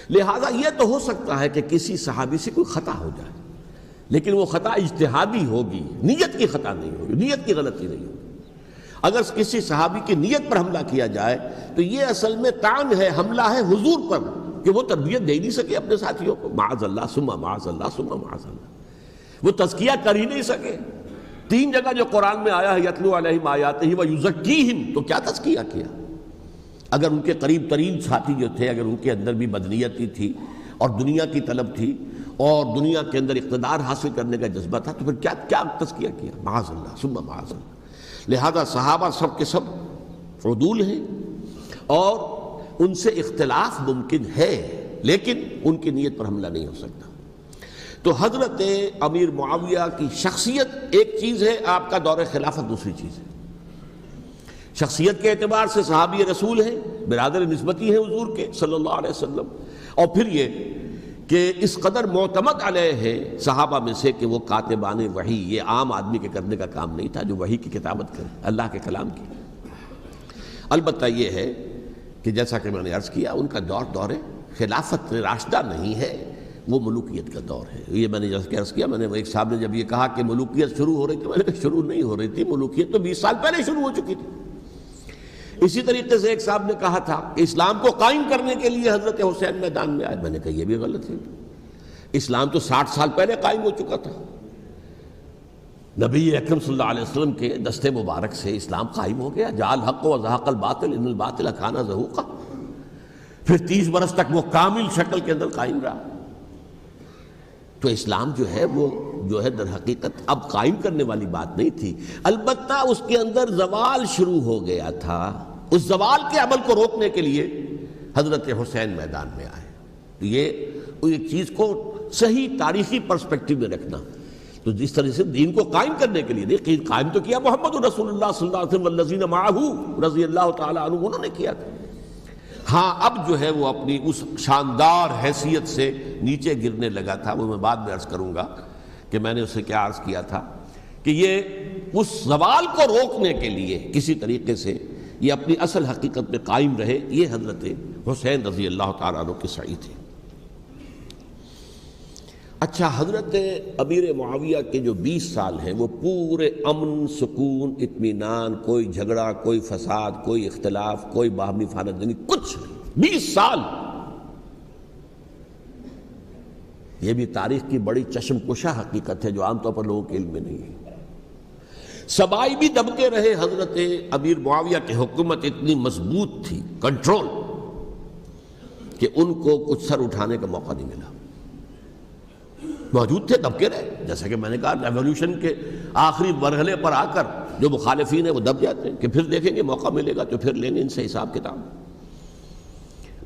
لہٰذا یہ تو ہو سکتا ہے کہ کسی صحابی سے کوئی خطا ہو جائے، لیکن وہ خطا اجتہادی ہوگی، نیت کی خطا نہیں ہوگی، نیت کی غلطی نہیں ہوگی۔ اگر کسی صحابی کی نیت پر حملہ کیا جائے تو یہ اصل میں طعن ہے، حملہ ہے حضور پر کہ وہ تربیت دے نہیں سکے اپنے ساتھیوں کو، معاذ اللہ ثم معاذ اللہ ثم معاذ اللہ، وہ تزکیہ کر ہی نہیں سکے۔ 3 جگہ جو قرآن میں آیا ہے یتلو علیہم آیاتہ ویزکیہم، تو کیا تزکیہ کیا؟ اگر ان کے قریب ترین ساتھی جو تھے، اگر ان کے اندر بھی بدنیتی تھی اور دنیا کی طلب تھی اور دنیا کے اندر اقتدار حاصل کرنے کا جذبہ تھا، تو پھر کیا تزکیہ کیا؟ معاذ اللہ ثم معاذ اللہ۔ لہذا صحابہ سب کے سب عدول ہیں، اور ان سے اختلاف ممکن ہے، لیکن ان کی نیت پر حملہ نہیں ہو سکتا۔ تو حضرت امیر معاویہ کی شخصیت ایک چیز ہے، آپ کا دور خلافت دوسری چیز ہے۔ شخصیت کے اعتبار سے صحابی رسول ہیں، برادر نسبتی ہیں حضور کے صلی اللہ علیہ وسلم، اور پھر یہ کہ اس قدر معتمد علیہ ہے صحابہ میں سے کہ وہ کاتبان وحی، یہ عام آدمی کے کرنے کا کام نہیں تھا جو وحی کی کتابت کرے، اللہ کے کلام کی۔ البتہ یہ ہے کہ جیسا کہ میں نے عرض کیا، ان کا دور خلافت راشدہ نہیں ہے، وہ ملوکیت کا دور ہے۔ یہ میں نے جیسا کہ عرض کیا، میں نے ایک صاحب نے جب یہ کہا کہ ملوکیت شروع ہو رہی تھی، میں نے کہا شروع نہیں ہو رہی تھی، ملوکیت تو 20 سال پہلے شروع ہو چکی تھی۔ اسی طریقے سے ایک صاحب نے کہا تھا کہ اسلام کو قائم کرنے کے لیے حضرت حسین میدان میں آئے، میں نے کہا یہ بھی غلط ہے، اسلام تو 60 سال پہلے قائم ہو چکا تھا، نبی اکرم صلی اللہ علیہ وسلم کے دست مبارک سے اسلام قائم ہو گیا، جاء الحق وزهق الباطل ان الباطل کان زہوقا، پھر 30 برس تک وہ کامل شکل کے اندر قائم رہا۔ تو اسلام جو ہے وہ جو ہے در حقیقت اب قائم کرنے والی بات نہیں تھی، البتہ اس کے اندر زوال شروع ہو گیا تھا، اس زوال کے عمل کو روکنے کے لیے حضرت حسین میدان میں آئے۔ یہ ایک چیز کو صحیح تاریخی پرسپیکٹو میں رکھنا، تو جس طرح سے دین کو قائم کرنے کے لیے نہیں، قائم تو کیا محمد رسول اللہ صلی اللہ علیہ وسلم والذین معہ رضی اللہ تعالیٰ عنہ، انہوں نے کیا تھا۔ ہاں اب جو ہے وہ اپنی اس شاندار حیثیت سے نیچے گرنے لگا تھا، وہ میں بعد میں عرض کروں گا کہ میں نے اسے کیا عرض کیا تھا کہ یہ اس زوال کو روکنے کے لیے کسی طریقے سے یہ اپنی اصل حقیقت میں قائم رہے، یہ حضرت حسین رضی اللہ تعالیٰ عنہ کی سعی تھی۔ اچھا، حضرت امیر معاویہ کے جو 20 سال ہیں وہ پورے امن، سکون، اطمینان، کوئی جھگڑا، کوئی فساد، کوئی اختلاف، کوئی باہمی فانت جنگی، کچھ نہیں، 20 سال۔ یہ بھی تاریخ کی بڑی چشم کشا حقیقت ہے جو عام طور پر لوگوں کے علم میں نہیں ہے۔ سبائی بھی دبکے رہے، حضرت امیر معاویہ کی حکومت اتنی مضبوط تھی، کنٹرول، کہ ان کو کچھ سر اٹھانے کا موقع نہیں ملا، موجود تھے، دبکے رہے۔ جیسا کہ میں نے کہا، ریولوشن کے آخری مرحلے پر آ کر جو مخالفین ہیں وہ دب جاتے ہیں کہ پھر دیکھیں گے موقع ملے گا تو پھر لیں گے ان سے حساب کتاب۔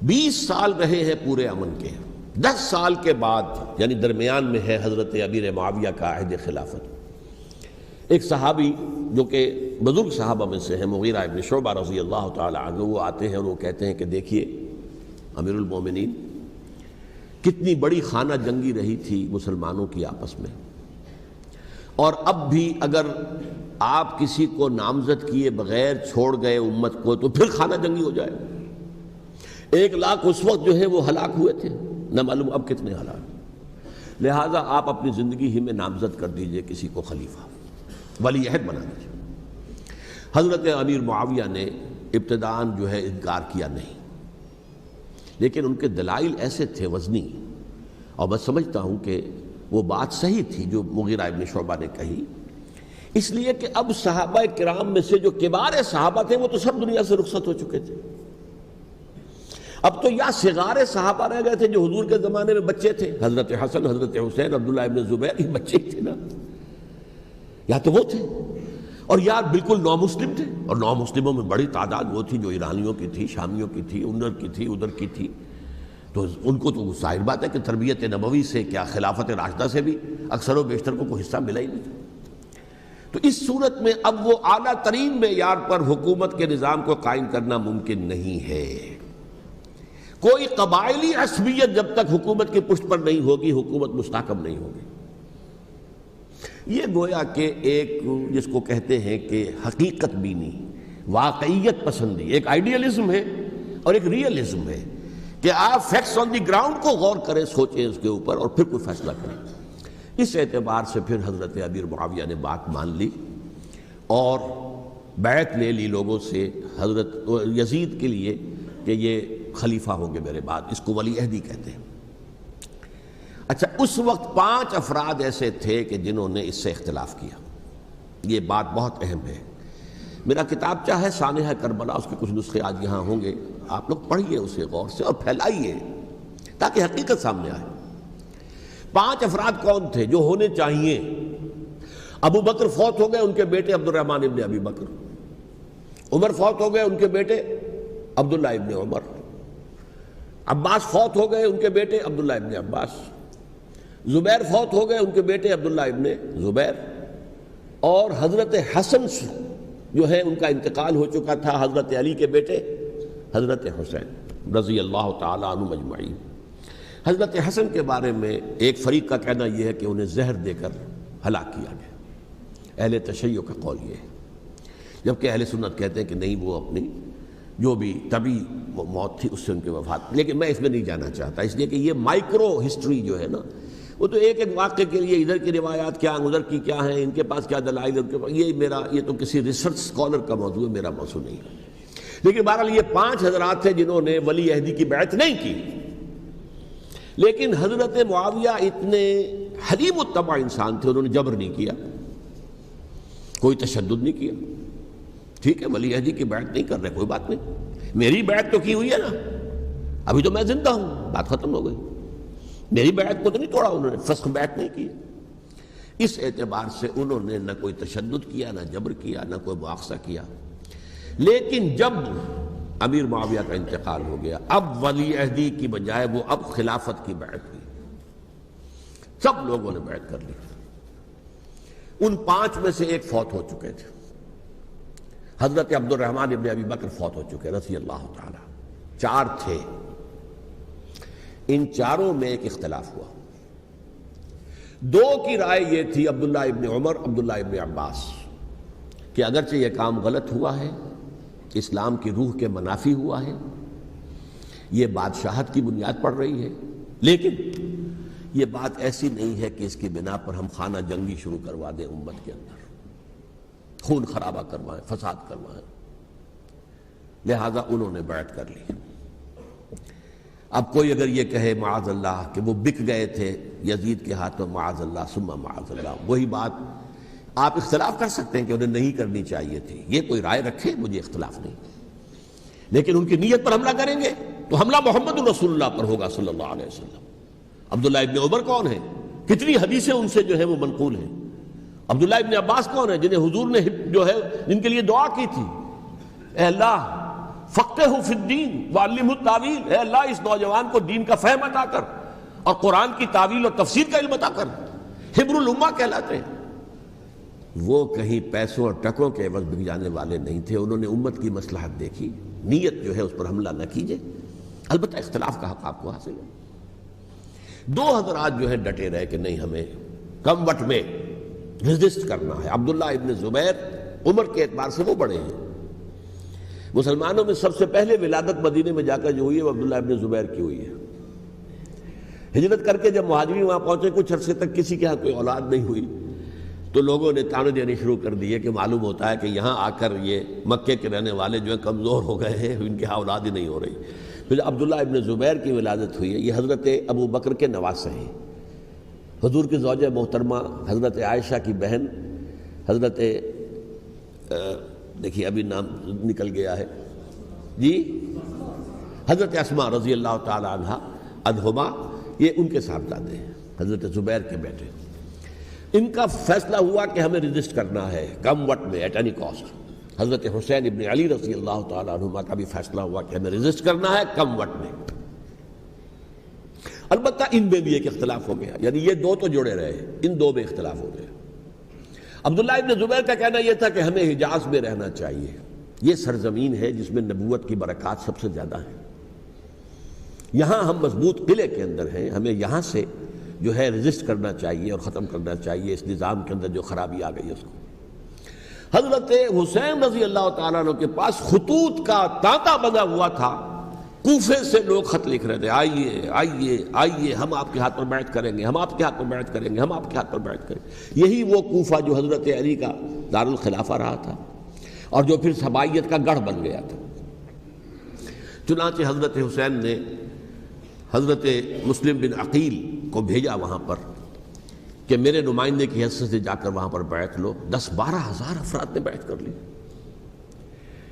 20 سال رہے ہیں پورے امن کے، 10 سال کے بعد یعنی درمیان میں ہے حضرت امیر معاویہ کا عہد خلافت۔ ایک صحابی جو کہ بزرگ صحابہ میں سے ہیں، مغیرہ ابن شعبہ رضی اللہ تعالی عنہ، وہ آتے ہیں اور وہ کہتے ہیں کہ دیکھیے امیر المومنین، کتنی بڑی خانہ جنگی رہی تھی مسلمانوں کی آپس میں، اور اب بھی اگر آپ کسی کو نامزد کیے بغیر چھوڑ گئے امت کو تو پھر خانہ جنگی ہو جائے. 1 لاکھ اس وقت جو ہے وہ ہلاک ہوئے تھے، نہ معلوم اب کتنے ہلاک. لہٰذا آپ اپنی زندگی ہی میں نامزد کر دیجئے کسی کو خلیفہ، ولی عہد بنا دیجئے. حضرت امیر معاویہ نے ابتداءً جو ہے انکار کیا نہیں، لیکن ان کے دلائل ایسے تھے وزنی، اور میں سمجھتا ہوں کہ وہ بات صحیح تھی جو مغیرہ ابن شعبہ نے کہی، اس لیے کہ اب صحابہ کرام میں سے جو کبار صحابہ تھے وہ تو سب دنیا سے رخصت ہو چکے تھے. اب تو یا صغار صحابہ رہ گئے تھے جو حضور کے زمانے میں بچے تھے، حضرت حسن، حضرت حسین، عبداللہ ابن زبیر، یہ بچے ہی تھے نا، یا تو وہ تھے، اور یا بالکل نو مسلم تھے. اور نو مسلموں میں بڑی تعداد وہ تھی جو ایرانیوں کی تھی، شامیوں کی تھی، ادھر کی تھی، ادھر کی تھی. تو ان کو تو ظاہر بات ہے کہ تربیت نبوی سے کیا خلافت راشدہ سے بھی اکثر و بیشتر کو کوئی حصہ ملا ہی نہیں تھا. تو اس صورت میں اب وہ اعلیٰ ترین معیار پر حکومت کے نظام کو قائم کرنا ممکن نہیں ہے. کوئی قبائلی عصبیت جب تک حکومت کی پشت پر نہیں ہوگی حکومت مستحکم نہیں ہوگی. یہ گویا کہ ایک جس کو کہتے ہیں کہ حقیقت بینی، واقعیت پسندی، ایک آئیڈیلزم ہے اور ایک ریئلزم ہے کہ آپ فیکٹس آن دی گراؤنڈ کو غور کریں، سوچیں اس کے اوپر اور پھر کوئی فیصلہ کریں. اس اعتبار سے پھر حضرت امیر معاویہ نے بات مان لی اور بیعت لے لی لوگوں سے حضرت یزید کے لیے کہ یہ خلیفہ ہوں گے میرے بعد. اس کو ولی عہدی کہتے ہیں. اچھا، اس وقت 5 افراد ایسے تھے کہ جنہوں نے اس سے اختلاف کیا. یہ بات بہت اہم ہے. میرا کتابچہ ہے سانحہ کربلا، اس کے کچھ نسخے آج یہاں ہوں گے، آپ لوگ پڑھیے اسے غور سے اور پھیلائیے تاکہ حقیقت سامنے آئے. 5 افراد کون تھے جو ہونے چاہیے؟ ابو بکر فوت ہو گئے، ان کے بیٹے عبد الرحمن ابن ابی بکر. عمر فوت ہو گئے، ان کے بیٹے عبداللہ ابن عمر. عباس فوت ہو گئے، ان کے بیٹے عبداللہ ابن عباس. زبیر فوت ہو گئے، ان کے بیٹے عبداللہ ابن زبیر. اور حضرت حسن جو ہے ان کا انتقال ہو چکا تھا، حضرت علی کے بیٹے حضرت حسین رضی اللہ تعالی عنہ مجمعین. حضرت حسن کے بارے میں ایک فریق کا کہنا یہ ہے کہ انہیں زہر دے کر ہلاک کیا گیا. اہل تشیع کا قول یہ ہے، جبکہ اہل سنت کہتے ہیں کہ نہیں، وہ اپنی جو بھی طبی موت تھی اس سے ان کی وفات. لیکن میں اس میں نہیں جانا چاہتا، اس لیے کہ یہ مائکرو ہسٹری جو ہے نا، وہ تو ایک ایک واقعے کے لیے ادھر کی روایات کیا، ادھر کی کیا ہیں، ان کے پاس کیا دلائل، ان کے پاس یہ تو کسی ریسرچ اسکالر کا موضوع ہے، میرا موضوع نہیں ہے. لیکن بہرحال یہ 5 حضرات تھے جنہوں نے ولی عہدی کی بیعت نہیں کی. لیکن حضرت معاویہ اتنے حلیم الطبع انسان تھے، انہوں نے جبر نہیں کیا، کوئی تشدد نہیں کیا. ٹھیک ہے، ولی عہدی کی بیعت نہیں کر رہے، کوئی بات نہیں، میری بیعت تو کی ہوئی ہے نا، ابھی تو میں زندہ ہوں، بات ختم ہو گئی. میری بیعت کو تو نہیں توڑا انہوں نے، فسخ بیعت نہیں کی. اس اعتبار سے انہوں نے نہ کوئی تشدد کیا، نہ جبر کیا، نہ کوئی مواخذہ کیا. لیکن جب امیر معاویہ کا انتقال ہو گیا، اب ولی عہدی کی بجائے وہ اب خلافت کی بیعت ہوئی. سب لوگوں نے بیعت کر لی. ان 5 میں سے ایک فوت ہو چکے تھے، حضرت عبد الرحمن ابن ابی بکر فوت ہو چکے رضی اللہ تعالی. 4 تھے، ان 4 میں ایک اختلاف ہوا. 2 کی رائے یہ تھی، عبداللہ ابن عمر، عبداللہ ابن عباس، کہ اگرچہ یہ کام غلط ہوا ہے، اسلام کی روح کے منافی ہوا ہے، یہ بادشاہت کی بنیاد پڑ رہی ہے، لیکن یہ بات ایسی نہیں ہے کہ اس کی بنا پر ہم خانہ جنگی شروع کروا دیں، امت کے اندر خون خرابہ کروائیں، فساد کروائیں. لہذا انہوں نے بیعت کر لی. اب کوئی اگر یہ کہے معاذ اللہ کہ وہ بک گئے تھے یزید کے ہاتھوں، معاذ اللہ ثم معاذ اللہ، وہی بات آپ اختلاف کر سکتے ہیں کہ انہیں نہیں کرنی چاہیے تھی، یہ کوئی رائے رکھے، مجھے اختلاف نہیں. لیکن ان کی نیت پر حملہ کریں گے تو حملہ محمد رسول اللہ پر ہوگا صلی اللہ علیہ وسلم. عبداللہ ابن عمر کون ہیں؟ کتنی حدیثیں ان سے جو ہے وہ منقول ہیں. عبداللہ ابن عباس کون ہیں؟ جنہیں حضور نے جو ہے جن کے لیے دعا کی تھی، اے اللہ فقہہ فی الدین وعلمہ التاویل، اے اللہ اس نوجوان کو دین کا فہم عطا کر اور قرآن کی تعویل اور تفسیر کا علم عطا کر. حبر الامہ کہلاتے ہیں. وہ کہیں پیسوں اور ٹکوں کے عوض بک جانے والے نہیں تھے. انہوں نے امت کی مصلحت دیکھی، نیت جو ہے اس پر حملہ نہ کیجیے. البتہ اختلاف کا حق آپ کو حاصل ہے. 2 حضرات جو ہے ڈٹے رہے کہ نہیں، ہمیں کم وٹ میں ریزسٹ کرنا ہے۔ عبداللہ ابن زبیر عمر کے اعتبار سے وہ بڑے ہیں، مسلمانوں میں سب سے پہلے ولادت مدینے میں جا کر جو ہوئی ہے وہ عبداللہ ابن زبیر کی ہوئی ہے۔ ہجرت کر کے جب مہاجرین وہاں پہنچے کچھ عرصے تک کسی کے ہاں کوئی اولاد نہیں ہوئی تو لوگوں نے تانے دینے شروع کر دیے کہ معلوم ہوتا ہے کہ یہاں آ کر یہ مکے کے رہنے والے جو ہیں کمزور ہو گئے ہیں، ان کے ہاں اولاد ہی نہیں ہو رہی۔ پھر عبداللہ ابن زبیر کی ولادت ہوئی ہے، یہ حضرت ابو بکر کے نواسے ہیں، حضور کی زوجہ محترمہ حضرت عائشہ کی بہن حضرت دیکھیے ابھی نام نکل گیا ہے جی، حضرت اسماء رضی اللہ تعالی عنہا عنہما، یہ ان کے صاحبزادے ہیں، حضرت زبیر کے بیٹے۔ ان کا فیصلہ ہوا کہ ہمیں رجسٹ کرنا ہے کم وقت میں ایٹ اینی کاسٹ۔ حضرت حسین ابن علی رضی اللہ تعالی عنہما کا بھی فیصلہ ہوا کہ ہمیں رجسٹ کرنا ہے کم وقت میں۔ البتہ ان میں بھی ایک اختلاف ہو گیا، یعنی یہ دو تو جڑے رہے، ان دو میں اختلاف ہو گیا۔ عبداللہ ابن زبیر کا کہنا یہ تھا کہ ہمیں حجاز میں رہنا چاہیے، یہ سرزمین ہے جس میں نبوت کی برکات سب سے زیادہ ہیں، یہاں ہم مضبوط قلعے کے اندر ہیں، ہمیں یہاں سے جو ہے رجسٹ کرنا چاہیے اور ختم کرنا چاہیے اس نظام کے اندر جو خرابی آ گئی ہے اس کو۔ حضرت حسین رضی اللہ تعالیٰ عنہ کے پاس خطوط کا تانتا بنا ہوا تھا، کوفے سے لوگ خط لکھ رہے تھے، آئیے آئیے آئیے، ہم آپ کے ہاتھ پر بیعت کریں گے، ہم آپ کے ہاتھ پر بیعت کریں گے، ہم آپ کے ہاتھ پر بیعت کریں گے۔ یہی وہ کوفہ جو حضرت علی کا دارالخلافہ رہا تھا اور جو پھر سبائیت کا گڑھ بن گیا تھا۔ چنانچہ حضرت حسین نے حضرت مسلم بن عقیل کو بھیجا وہاں پر کہ میرے نمائندے کی حیثیت سے جا کر وہاں پر بیعت لو۔ 10-12 ہزار افراد نے بیعت کر لی،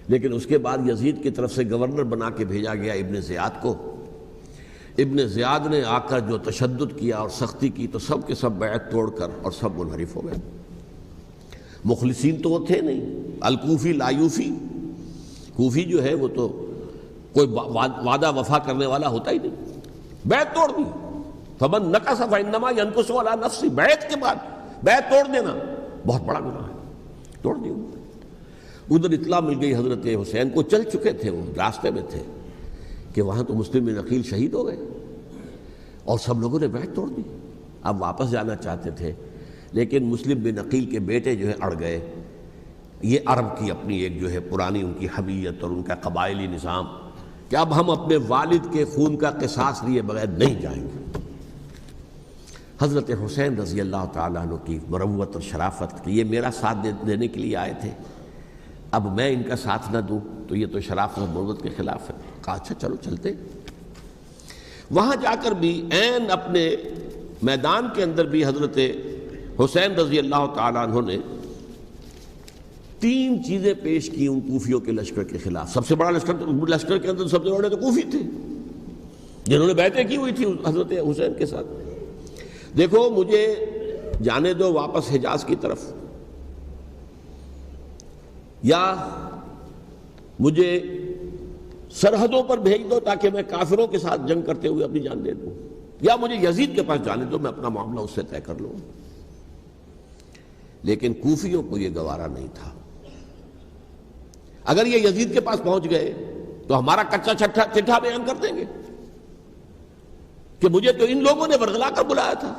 لیکن اس کے بعد یزید کی طرف سے گورنر بنا کے بھیجا گیا ابن زیاد کو۔ ابن زیاد نے آ کر جو تشدد کیا اور سختی کی تو سب کے سب بیعت توڑ کر اور سب منحرف ہو گئے۔ مخلصین تو وہ تھے نہیں، الکوفی لایوفی، کوفی جو ہے وہ تو کوئی وعدہ وفا کرنے والا ہوتا ہی نہیں، بیعت توڑ دی۔ فمن نقص فانما ينقص على نفسه، بیعت کے بعد بیعت توڑ دینا بہت بڑا گناہ ہے، توڑ دی۔ ادھر اطلاع مل گئی حضرت حسین کو، چل چکے تھے وہ، راستے میں تھے کہ وہاں تو مسلم بن عقیل شہید ہو گئے اور سب لوگوں نے بیعت توڑ دی۔ اب واپس جانا چاہتے تھے لیکن مسلم بن عقیل کے بیٹے جو ہے اڑ گئے۔ یہ عرب کی اپنی ایک جو ہے پرانی ان کی حمیت اور ان کا قبائلی نظام کہ اب ہم اپنے والد کے خون کا قصاص لیے بغیر نہیں جائیں گے۔ حضرت حسین رضی اللہ تعالیٰ عنہ کی مروت اور شرافت کہ یہ میرا ساتھ دینے کے لیے آئے تھے، اب میں ان کا ساتھ نہ دوں تو یہ تو شرافت اور مروت کے خلاف ہے۔ کہا اچھا چلو چلتے۔ وہاں جا کر بھی عین اپنے میدان کے اندر بھی حضرت حسین رضی اللہ تعالیٰ عنہ نے 3 چیزیں پیش کی ان کوفیوں کے لشکر کے خلاف۔ سب سے بڑا لشکر کے اندر سب سے بڑے تو کوفی تھے جنہوں نے بیعتیں کی ہوئی تھی حضرت حسین کے ساتھ۔ دیکھو مجھے جانے دو واپس حجاز کی طرف، یا مجھے سرحدوں پر بھیج دو تاکہ میں کافروں کے ساتھ جنگ کرتے ہوئے اپنی جان دے دوں، یا مجھے یزید کے پاس جانے دو، میں اپنا معاملہ اس سے طے کر لوں۔ لیکن کوفیوں کو یہ گوارا نہیں تھا۔ اگر یہ یزید کے پاس پہنچ گئے تو ہمارا کچا چٹھا بیان کر دیں گے کہ مجھے تو ان لوگوں نے ورغلا کر بلایا تھا۔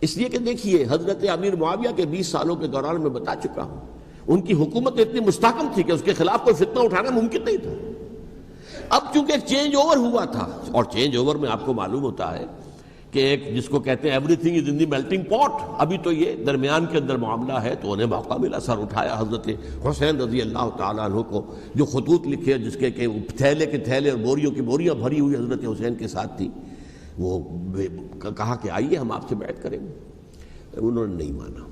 اس لیے کہ دیکھیے حضرت امیر معاویہ کے 20 سالوں کے دوران میں بتا چکا ہوں ان کی حکومت اتنی مستحکم تھی کہ اس کے خلاف کوئی فتنہ اٹھانا ممکن نہیں تھا۔ اب چونکہ ایک چینج اوور ہوا تھا، اور چینج اوور میں آپ کو معلوم ہوتا ہے کہ ایک جس کو کہتے ہیں every thing is in the melting پاٹ، ابھی تو یہ درمیان کے اندر معاملہ ہے، تو انہیں موقع ملا، سر اٹھایا حضرت حسین رضی اللہ تعالیٰ عنہ کو، جو خطوط لکھے جس کے کہ تھیلے کے تھیلے اور بوریوں کی بوریاں بھری ہوئی حضرت حسین کے ساتھ تھی، وہ کہا کہ آئیے ہم آپ سے بیعت کریں گے۔ انہوں نے نہیں مانا،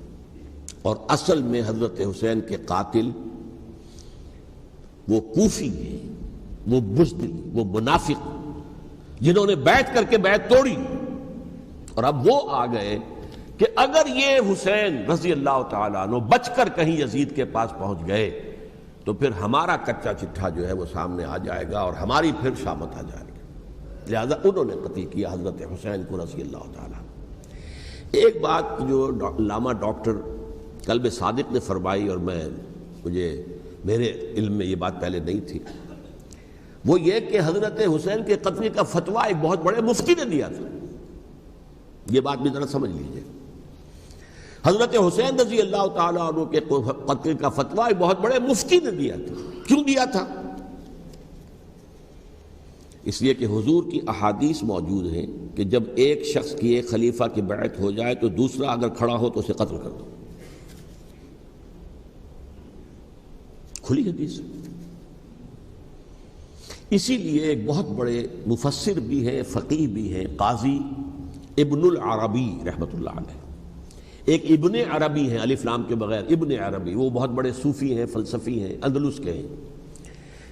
اور اصل میں حضرت حسین کے قاتل وہ کوفی ہیں، وہ بزدل، وہ منافق جنہوں نے بیعت کر کے بیعت توڑی، اور اب وہ آ گئے کہ اگر یہ حسین رضی اللہ تعالیٰ عنہ بچ کر کہیں یزید کے پاس پہنچ گئے تو پھر ہمارا کچا چٹھا جو ہے وہ سامنے آ جائے گا اور ہماری پھر شامت آ جائے گی۔ لہذا انہوں نے قتل کیا حضرت حسین کو رضی اللہ تعالیٰ۔ ایک بات جو علامہ ڈاکٹر قلب صادق نے فرمائی، اور میرے علم میں یہ بات پہلے نہیں تھی، وہ یہ کہ حضرت حسین کے قتل کا فتویٰ ایک بہت بڑے مفتی نے دیا تھا۔ یہ بات بھی ذرا سمجھ لیجئے۔ حضرت حسین رضی اللہ تعالیٰ عنہ کے قتل کا فتویٰ ایک بہت بڑے مفتی نے دیا تھا. کیوں دیا تھا؟ اس لیے کہ حضور کی احادیث موجود ہیں کہ جب ایک شخص کی ایک خلیفہ کی بیعت ہو جائے تو دوسرا اگر کھڑا ہو تو اسے قتل کر دو. کھلی حدیث. اسی لیے ایک بہت بڑے مفسر بھی ہیں، فقیہ بھی ہیں، قاضی ابن العربی رحمۃ اللہ علیہ. ایک ابن عربی ہیں الف لام کے بغیر، ابن عربی، وہ بہت بڑے صوفی ہیں، فلسفی ہیں، اندلس کے ہیں.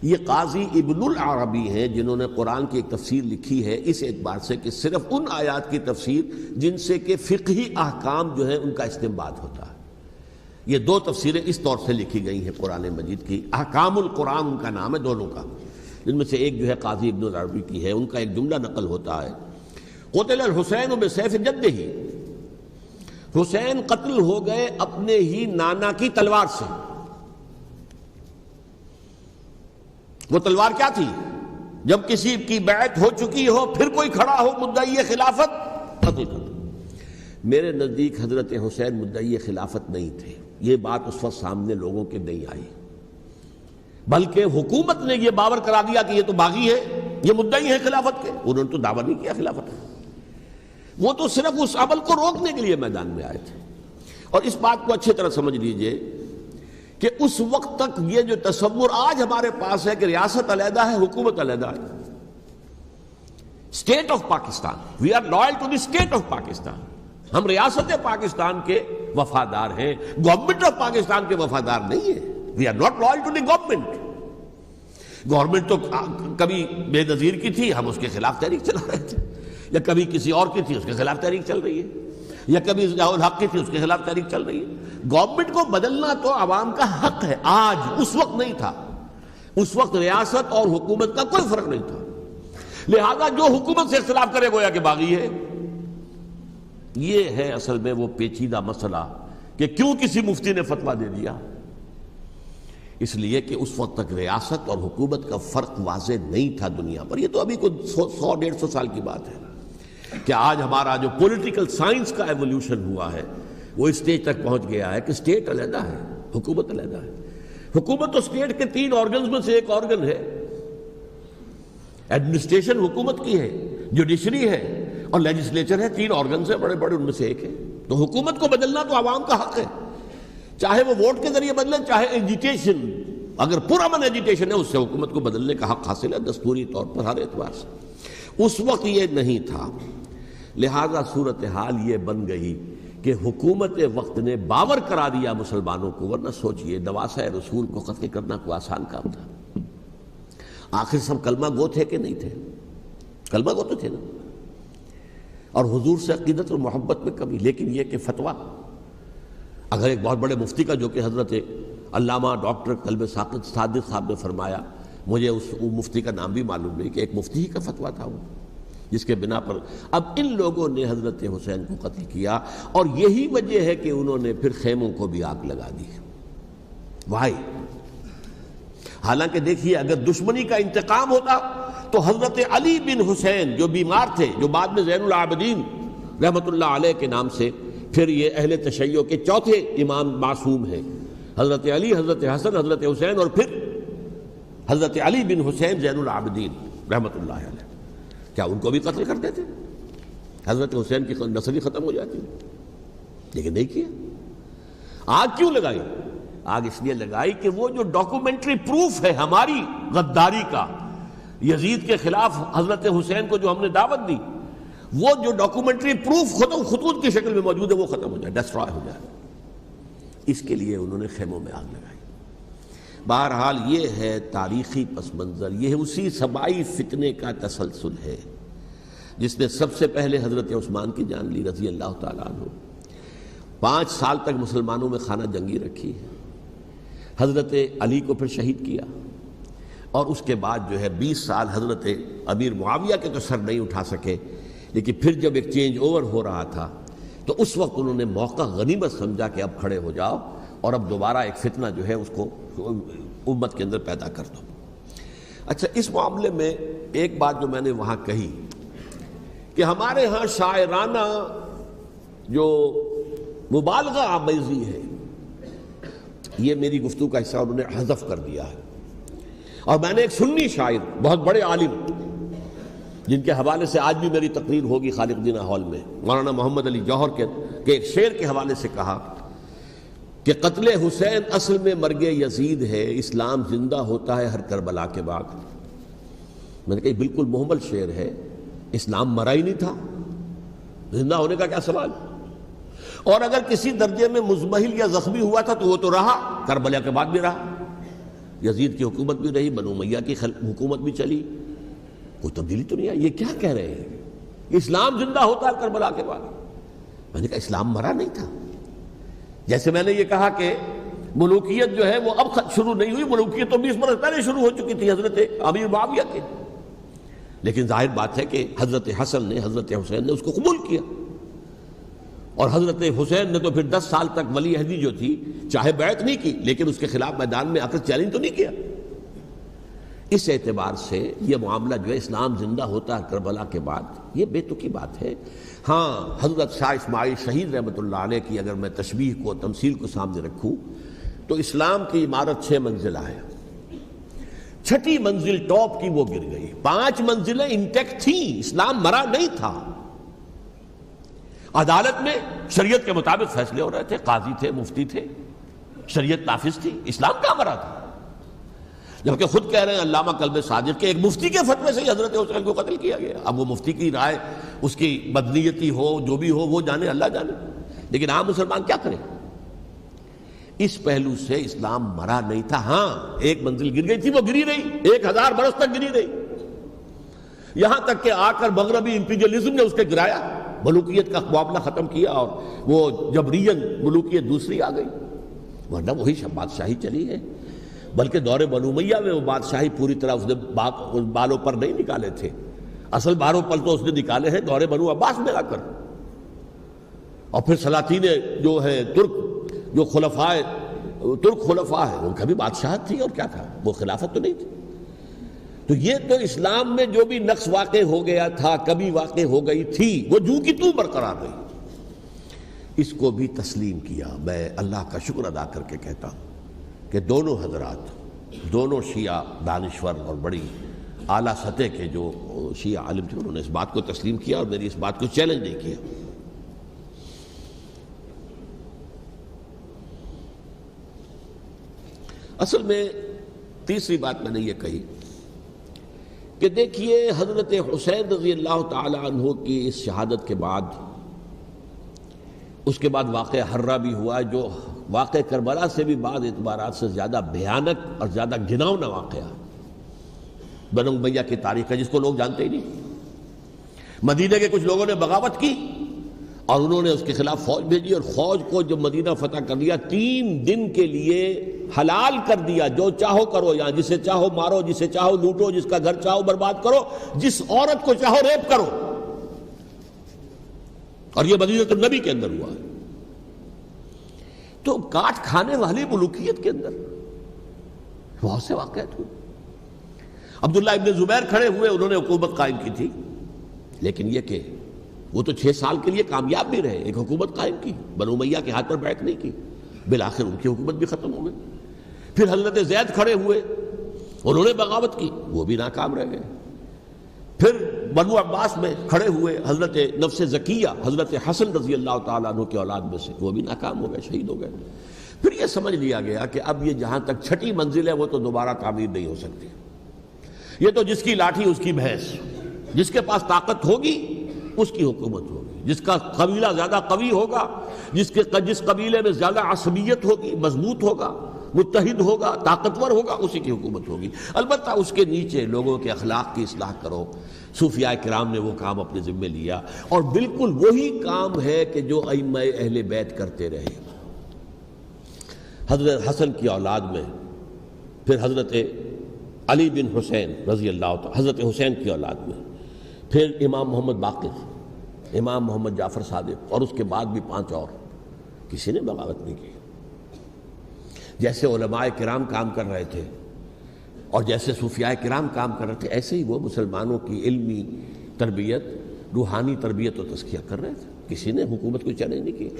یہ قاضی ابن العربی ہیں جنہوں نے قرآن کی ایک تفسیر لکھی ہے اس اعتبار سے کہ صرف ان آیات کی تفسیر جن سے کہ فقہی احکام جو ہیں ان کا استنباط ہوتا ہے. یہ دو تفسیریں اس طور سے لکھی گئی ہیں قرآن مجید کی. احکام القرآن ان کا نام ہے دونوں کا، جن میں سے ایک جو ہے قاضی ابن العربی کی ہے. ان کا ایک جملہ نقل ہوتا ہے، قتل الحسین بسیف جدہ، حسین قتل ہو گئے اپنے ہی نانا کی تلوار سے. وہ تلوار کیا تھی؟ جب کسی کی بیعت ہو چکی ہو پھر کوئی کھڑا ہو مدعی خلافت، قتل کر دو. میرے نزدیک حضرت حسین مدعی خلافت نہیں تھے. یہ بات اس وقت سامنے لوگوں کے نہیں آئی، بلکہ حکومت نے یہ باور کرا دیا کہ یہ تو باغی ہے، یہ مدعی ہے خلافت کے. انہوں نے تو دعویٰ نہیں کیا خلافت کا، وہ تو صرف اس عمل کو روکنے کے لیے میدان میں آئے تھے. اور اس بات کو اچھی طرح سمجھ لیجئے کہ اس وقت تک یہ جو تصور آج ہمارے پاس ہے کہ ریاست علیحدہ ہے، حکومت علیحدہ ہے. State of Pakistan, we are loyal to the state of Pakistan. ہم ریاست پاکستان کے وفادار ہیں، گورنمنٹ آف پاکستان کے وفادار نہیں ہیں. We are not loyal to the government. Government تو کبھی بے نظیر کی تھی، ہم اس کے خلاف تحریک چلا رہے تھے، یا کبھی کسی اور کی تھی اس کے خلاف تحریک چل رہی ہے، یا کبھی ضیاء الحق کی تھی اس کے خلاف تحریک چل رہی ہے. گورنمنٹ کو بدلنا تو عوام کا حق ہے. آج اس وقت نہیں تھا. اس وقت ریاست اور حکومت کا کوئی فرق نہیں تھا. لہذا جو حکومت سے اختلاف کرے گویا کہ باغی ہے. یہ ہے اصل میں وہ پیچیدہ مسئلہ کہ کیوں کسی مفتی نے فتویٰ دے دیا. اس لیے کہ اس وقت تک ریاست اور حکومت کا فرق واضح نہیں تھا دنیا پر. یہ تو ابھی کوئی 100-150 سال کی بات ہے کہ آج ہمارا جو پولیٹیکل سائنس کا ایولیوشن ہوا ہے وہ اسٹیج تک پہنچ گیا ہے کہ اسٹیٹ علیحدہ ہے، حکومت علیحدہ ہے. حکومت تو اسٹیٹ کے 3 آرگنز میں سے ایک آرگن ہے. ایڈمنسٹریشن حکومت کی ہے، جوڈیشری ہے اور لیجسلیچر ہے. 3 آرگنز ہیں بڑے بڑے، ان میں سے ایک ہے. تو حکومت کو بدلنا تو عوام کا حق ہے، چاہے وہ ووٹ کے ذریعے بدلیں چاہے ایجیٹیشن. اگر پرامن ایجیٹیشن ہے اس سے حکومت کو بدلنے کا حق حاصل ہے دستوری طور پر ہر اعتبار سے. اس وقت یہ نہیں تھا. لہذا صورتحال یہ بن گئی کہ حکومت وقت نے باور کرا دیا مسلمانوں کو. ورنہ سوچئے نواسۂ رسول کو قتل کرنا کوئی آسان کام تھا؟ آخر سب کلمہ گو تھے کہ نہیں تھے؟ کلمہ گو تو تھے نا، اور حضور سے عقیدت اور محبت میں کمی. لیکن یہ کہ فتویٰ اگر ایک بہت بڑے مفتی کا، جو کہ حضرت علامہ ڈاکٹر قلب صادق صاحب نے فرمایا، مجھے اس مفتی کا نام بھی معلوم نہیں، کہ ایک مفتی ہی کا فتویٰ تھا وہ، جس کے بنا پر اب ان لوگوں نے حضرت حسین کو قتل کیا. اور یہی وجہ ہے کہ انہوں نے پھر خیموں کو بھی آگ لگا دی. وائی؟ حالانکہ دیکھیے اگر دشمنی کا انتقام ہوتا تو حضرت علی بن حسین جو بیمار تھے، جو بعد میں زین العابدین رحمۃ اللہ علیہ کے نام سے پھر یہ اہل تشیع کے چوتھے امام معصوم ہیں، حضرت علی، حضرت حسن، حضرت حسین، اور پھر حضرت علی بن حسین زین العابدین رحمۃ اللہ علیہ، کیا ان کو بھی قتل کر دیتے؟ حضرت حسین کی نسل ہی ختم ہو جاتی. لیکن نہیں کیا. آگ کیوں لگائی؟ آگ اس لیے لگائی کہ وہ جو ڈاکومنٹری پروف ہے ہماری غداری کا یزید کے خلاف حضرت حسین کو جو ہم نے دعوت دی، وہ جو ڈاکومنٹری پروف خطوط کی شکل میں موجود ہے وہ ختم ہو جائے، ڈسٹرائے ہو جائے. اس کے لیے انہوں نے خیموں میں آگ لگائی. بہرحال یہ ہے تاریخی پس منظر. یہ اسی سبائی فتنے کا تسلسل ہے جس نے سب سے پہلے حضرت عثمان کی جان لی رضی اللہ تعالیٰ عنہ. 5 سال تک مسلمانوں میں خانہ جنگی رکھی ہے. حضرت علی کو پھر شہید کیا، اور اس کے بعد جو ہے 20 سال حضرت امیر معاویہ کے تو سر نہیں اٹھا سکے. لیکن پھر جب ایک چینج اوور ہو رہا تھا تو اس وقت انہوں نے موقع غنیمت سمجھا کہ اب کھڑے ہو جاؤ اور اب دوبارہ ایک فتنہ جو ہے اس کو امت کے اندر پیدا کر دو. اچھا، اس معاملے میں ایک بات جو میں نے وہاں کہی کہ ہمارے ہاں شاعرانہ جو مبالغہ آمیزی ہے. یہ میری گفتگو کا حصہ انہوں نے حذف کر دیا ہے. اور میں نے ایک سنی شاعر، بہت بڑے عالم، جن کے حوالے سے آج بھی میری تقریر ہوگی خالق دینہ ہال میں، مولانا محمد علی جوہر کے ایک شعر کے حوالے سے کہا کہ قتل حسین اصل میں مرگ یزید ہے، اسلام زندہ ہوتا ہے ہر کربلا کے بعد. میں نے کہا بالکل محمل شعر ہے. اسلام مرا ہی نہیں تھا، زندہ ہونے کا کیا سوال. اور اگر کسی درجے میں مزمحل یا زخمی ہوا تھا تو وہ تو رہا، کربلا کے بعد بھی رہا، یزید کی حکومت بھی رہی، بنو امیہ کی حکومت بھی چلی، کوئی تبدیلی تو نہیں آئی. یہ کیا کہہ رہے ہیں؟ اسلام زندہ ہوتا ہے کربلا کے بعد. میں نے کہا اسلام مرا نہیں تھا. جیسے میں نے یہ کہا کہ ملوکیت جو ہے وہ اب شروع نہیں ہوئی، ملوکیت تو 20 برس پہلے شروع ہو چکی تھی حضرت امیر معاویہ کے. لیکن ظاہر بات ہے کہ حضرت حسن نے، حضرت حسین نے اس کو قبول کیا. اور حضرت حسین نے تو پھر 10 سال تک ولی عہدی جو تھی چاہے بیعت نہیں کی، لیکن اس کے خلاف میدان میں آ کر چیلنج تو نہیں کیا. اس اعتبار سے یہ معاملہ جو ہے اسلام زندہ ہوتا ہے کربلا کے بعد، یہ بے تکی بات ہے. ہاں، حضرت شاہ اسماعیل شہید رحمۃ اللہ علیہ کی اگر میں تشبیہ کو، تمثیل کو سامنے رکھوں تو اسلام کی عمارت 6 منزلہ ہے، 6ٹھی منزل ٹاپ کی وہ گر گئی، 5 منزلیں انٹیکٹ تھیں، اسلام مرا نہیں تھا. عدالت میں شریعت کے مطابق فیصلے ہو رہے تھے، قاضی تھے، مفتی تھے، شریعت نافذ تھی، اسلام کہاں مرا تھا. جبکہ خود کہہ رہے ہیں علامہ کلب صادق کے ایک مفتی کے فتوے سے حضرت حسین کو قتل کیا گیا. اب وہ مفتی کی رائے، اس کی بدنیتی ہو، جو بھی ہو، وہ جانے، اللہ جانے. لیکن عام مسلمان کیا کریں؟ اس پہلو سے اسلام مرا نہیں تھا. ہاں، ایک منزل گر گئی تھی، وہ گری رہی، 1000 برس تک گری رہی، یہاں تک کہ آ کر مغربی امپیریلزم نے اس کے گرایا، ملوکیت کا معاملہ ختم کیا، اور وہ جبرین ملوکیت دوسری آ گئی. ورنہ وہی بادشاہی چلی ہے. بلکہ دور بنو امیہ میں وہ بادشاہی پوری طرح اس نے بالوں پر نہیں نکالے تھے، اصل بالوں پر تو اس نے نکالے ہیں دور بنو عباس میں آ کر. اور پھر سلاطین جو ہے ترک، جو ترک خلفاء ہیں، ان کا بھی بادشاہت تھی، اور کیا تھا، وہ خلافت تو نہیں تھی. تو یہ تو اسلام میں جو بھی نقص واقع ہو گیا تھا، کبھی واقع ہو گئی تھی، وہ جو کی تو برقرار رہی. اس کو بھی تسلیم کیا. میں اللہ کا شکر ادا کر کے کہتا ہوں کہ دونوں حضرات، دونوں شیعہ دانشور اور بڑی اعلیٰ سطح کے جو شیعہ عالم تھے، انہوں نے اس بات کو تسلیم کیا اور میری اس بات کو چیلنج نہیں کیا. اصل میں تیسری بات میں نے یہ کہی کہ دیکھیے حضرت حسین رضی اللہ تعالی عنہ کی اس شہادت کے بعد، اس کے بعد واقعہ حرہ بھی ہوا، جو واقعہ کربلا سے بھی بعض اعتبارات سے زیادہ بھیانک اور زیادہ گھناؤنا واقعہ بنو امیہ کی تاریخ ہے، جس کو لوگ جانتے ہی نہیں. مدینہ کے کچھ لوگوں نے بغاوت کی اور انہوں نے اس کے خلاف فوج بھیجی، اور فوج کو جب مدینہ فتح کر لیا، 3 دن کے لیے حلال کر دیا، جو چاہو کرو، یہاں جسے چاہو مارو، جسے چاہو لوٹو، جس کا گھر چاہو برباد کرو، جس عورت کو چاہو ریپ کرو. اور یہ مدینہ النبی کے اندر ہوا. تو کاٹ کھانے والی ملوکیت کے اندر بہت سے واقعات ہوئے. عبداللہ ابن زبیر کھڑے ہوئے، انہوں نے حکومت قائم کی تھی، لیکن یہ کہ وہ تو 6 سال کے لیے کامیاب بھی رہے، ایک حکومت قائم کی، بنو امیہ کے ہاتھ پر بیعت نہیں کی، بالآخر ان کی حکومت بھی ختم ہو گئی. پھر حضرت زید کھڑے ہوئے، انہوں نے بغاوت کی، وہ بھی ناکام رہ گئے. پھر بنو عباس میں کھڑے ہوئے حضرت نفس زکیہ، حضرت حسن رضی اللہ تعالیٰ عنہ کے اولاد میں سے، وہ بھی ناکام ہو گئے، شہید ہو گئے. پھر یہ سمجھ لیا گیا کہ اب یہ جہاں تک 6ٹھی منزل ہے وہ تو دوبارہ تعمیر نہیں ہو سکتی. یہ تو جس کی لاٹھی اس کی بھینس، جس کے پاس طاقت ہوگی اس کی حکومت ہوگی، جس کا قبیلہ زیادہ قوی ہوگا، جس قبیلے میں زیادہ عصبیت ہوگی، مضبوط ہوگا، متحد ہوگا، طاقتور ہوگا، اسی کی حکومت ہوگی. البتہ اس کے نیچے لوگوں کے اخلاق کی اصلاح کرو. صوفیاء کرام نے وہ کام اپنے ذمے لیا، اور بالکل وہی کام ہے کہ جو ائمہ اہل بیت کرتے رہے. حضرت حسن کی اولاد میں پھر حضرت علی بن حسین رضی اللہ تعالی، حضرت حسین کی اولاد میں پھر امام محمد باقر، امام محمد جعفر صادق، اور اس کے بعد بھی 5 اور. کسی نے بغاوت نہیں کی. جیسے علماء کرام کام کر رہے تھے اور جیسے صوفیاء کرام کام کر رہے تھے، ایسے ہی وہ مسلمانوں کی علمی تربیت، روحانی تربیت و تزکیہ کر رہے تھے. کسی نے حکومت کو چیلنج نہیں کیا.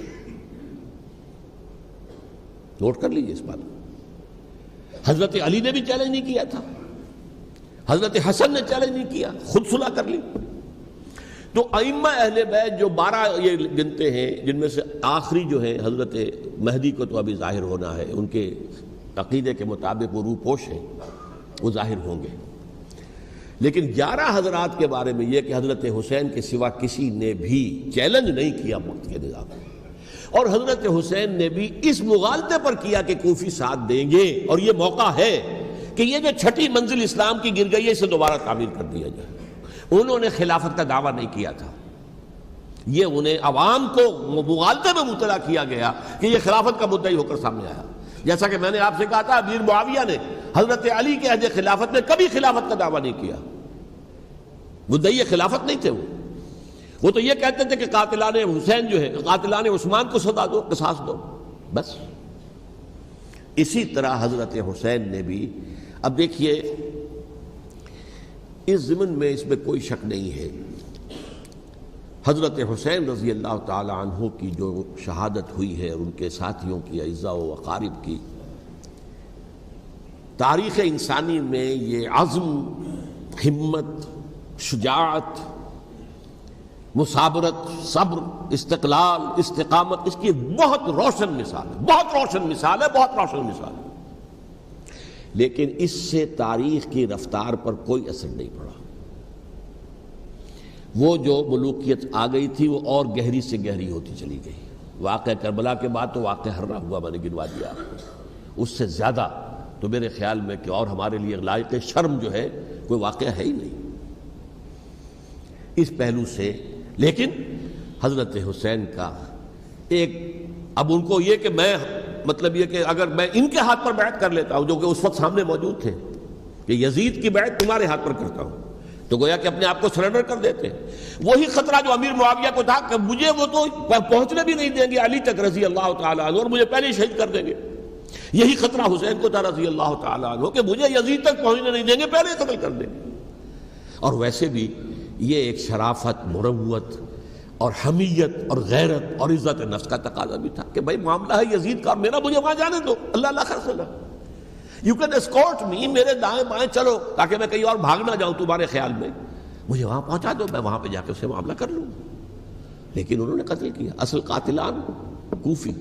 نوٹ کر لیجیے اس بات کو. حضرت علی نے بھی چیلنج نہیں کیا تھا, حضرت حسن نے چیلنج نہیں کیا, خود صلح کر لی. تو ائمہ اہل بیت جو 12 یہ گنتے ہیں, جن میں سے آخری جو ہے حضرت مہدی کو تو ابھی ظاہر ہونا ہے, ان کے عقیدے کے مطابق وہ روح پوش ہیں, وہ ظاہر ہوں گے. لیکن 11 حضرات کے بارے میں یہ کہ حضرت حسین کے سوا کسی نے بھی چیلنج نہیں کیا وقت کے نظام کو, اور حضرت حسین نے بھی اس مغالطے پر کیا کہ کوفی ساتھ دیں گے, اور یہ موقع ہے کہ یہ جو 6ٹھی منزل اسلام کی گر گئی ہے اسے دوبارہ تعمیر کر دیا جائے. انہوں نے خلافت کا دعویٰ نہیں کیا تھا, یہ انہیں عوام کو مغالطے میں مبتلا کیا گیا کہ یہ خلافت کا مدعی ہو کر سامنے آیا. جیسا کہ میں نے آپ سے کہا تھا, امیر معاویہ نے حضرت علی کے عہد خلافت میں کبھی خلافت کا دعویٰ نہیں کیا, مدعی خلافت نہیں تھے. وہ تو یہ کہتے تھے کہ قاتلان حسین جو ہے, قاتلان عثمان کو سزا دو, قصاص دو, بس. اسی طرح حضرت حسین نے بھی, اب دیکھیے اس ضمن میں اس میں کوئی شک نہیں ہے, حضرت حسین رضی اللہ تعالی عنہ کی جو شہادت ہوئی ہے اور ان کے ساتھیوں کی, اعزاء و اقارب کی, تاریخ انسانی میں یہ عزم, ہمت, شجاعت, مثابرت, صبر, استقلال, استقامت, اس کی بہت روشن مثال ہے, بہت روشن مثال ہے, بہت روشن مثال ہے. لیکن اس سے تاریخ کی رفتار پر کوئی اثر نہیں پڑا. وہ جو ملوکیت آ گئی تھی وہ اور گہری سے گہری ہوتی چلی گئی. واقعہ کربلا کے بعد تو واقعہ ہررا ہوا میں نے گنوا دیا, اس سے زیادہ تو میرے خیال میں کہ اور ہمارے لیے لائق شرم جو ہے کوئی واقعہ ہے ہی نہیں اس پہلو سے. لیکن حضرت حسین کا ایک, اب ان کو یہ کہ میں مطلب یہ کہ اگر میں ان کے ہاتھ پر بیعت کر لیتا ہوں, جو کہ اس وقت سامنے موجود تھے, کہ یزید کی بیعت تمہارے ہاتھ پر کرتا ہوں, تو گویا کہ اپنے آپ کو سرنڈر کر دیتے. وہی خطرہ جو امیر معاویہ کو تھا کہ مجھے وہ تو پہنچنے بھی نہیں دیں گے علی تک رضی اللہ تعالیٰ عنہ, اور مجھے پہلے ہی شہید کر دیں گے. یہی خطرہ حسین کو تھا رضی اللہ تعالیٰ عنہ کہ مجھے یزید تک پہنچنے نہیں دیں گے, پہلے ہی قتل کر دیں گے. اور ویسے بھی یہ ایک شرافت, مروت اور حمیت اور غیرت اور عزت نفس کا تقاضا بھی تھا کہ بھائی معاملہ ہے یزید کا, میرا مجھے وہاں جانے دو, اللہ اللہ خیر سنا, یو کین اسکورٹ می, میرے دائیں بائیں چلو تاکہ میں کہیں اور بھاگ نہ جاؤں تمہارے خیال میں, مجھے وہاں پہنچا دو, میں وہاں پہ جا کے اسے معاملہ کر لوں. لیکن انہوں نے قتل کیا. اصل قاتلان کوفی,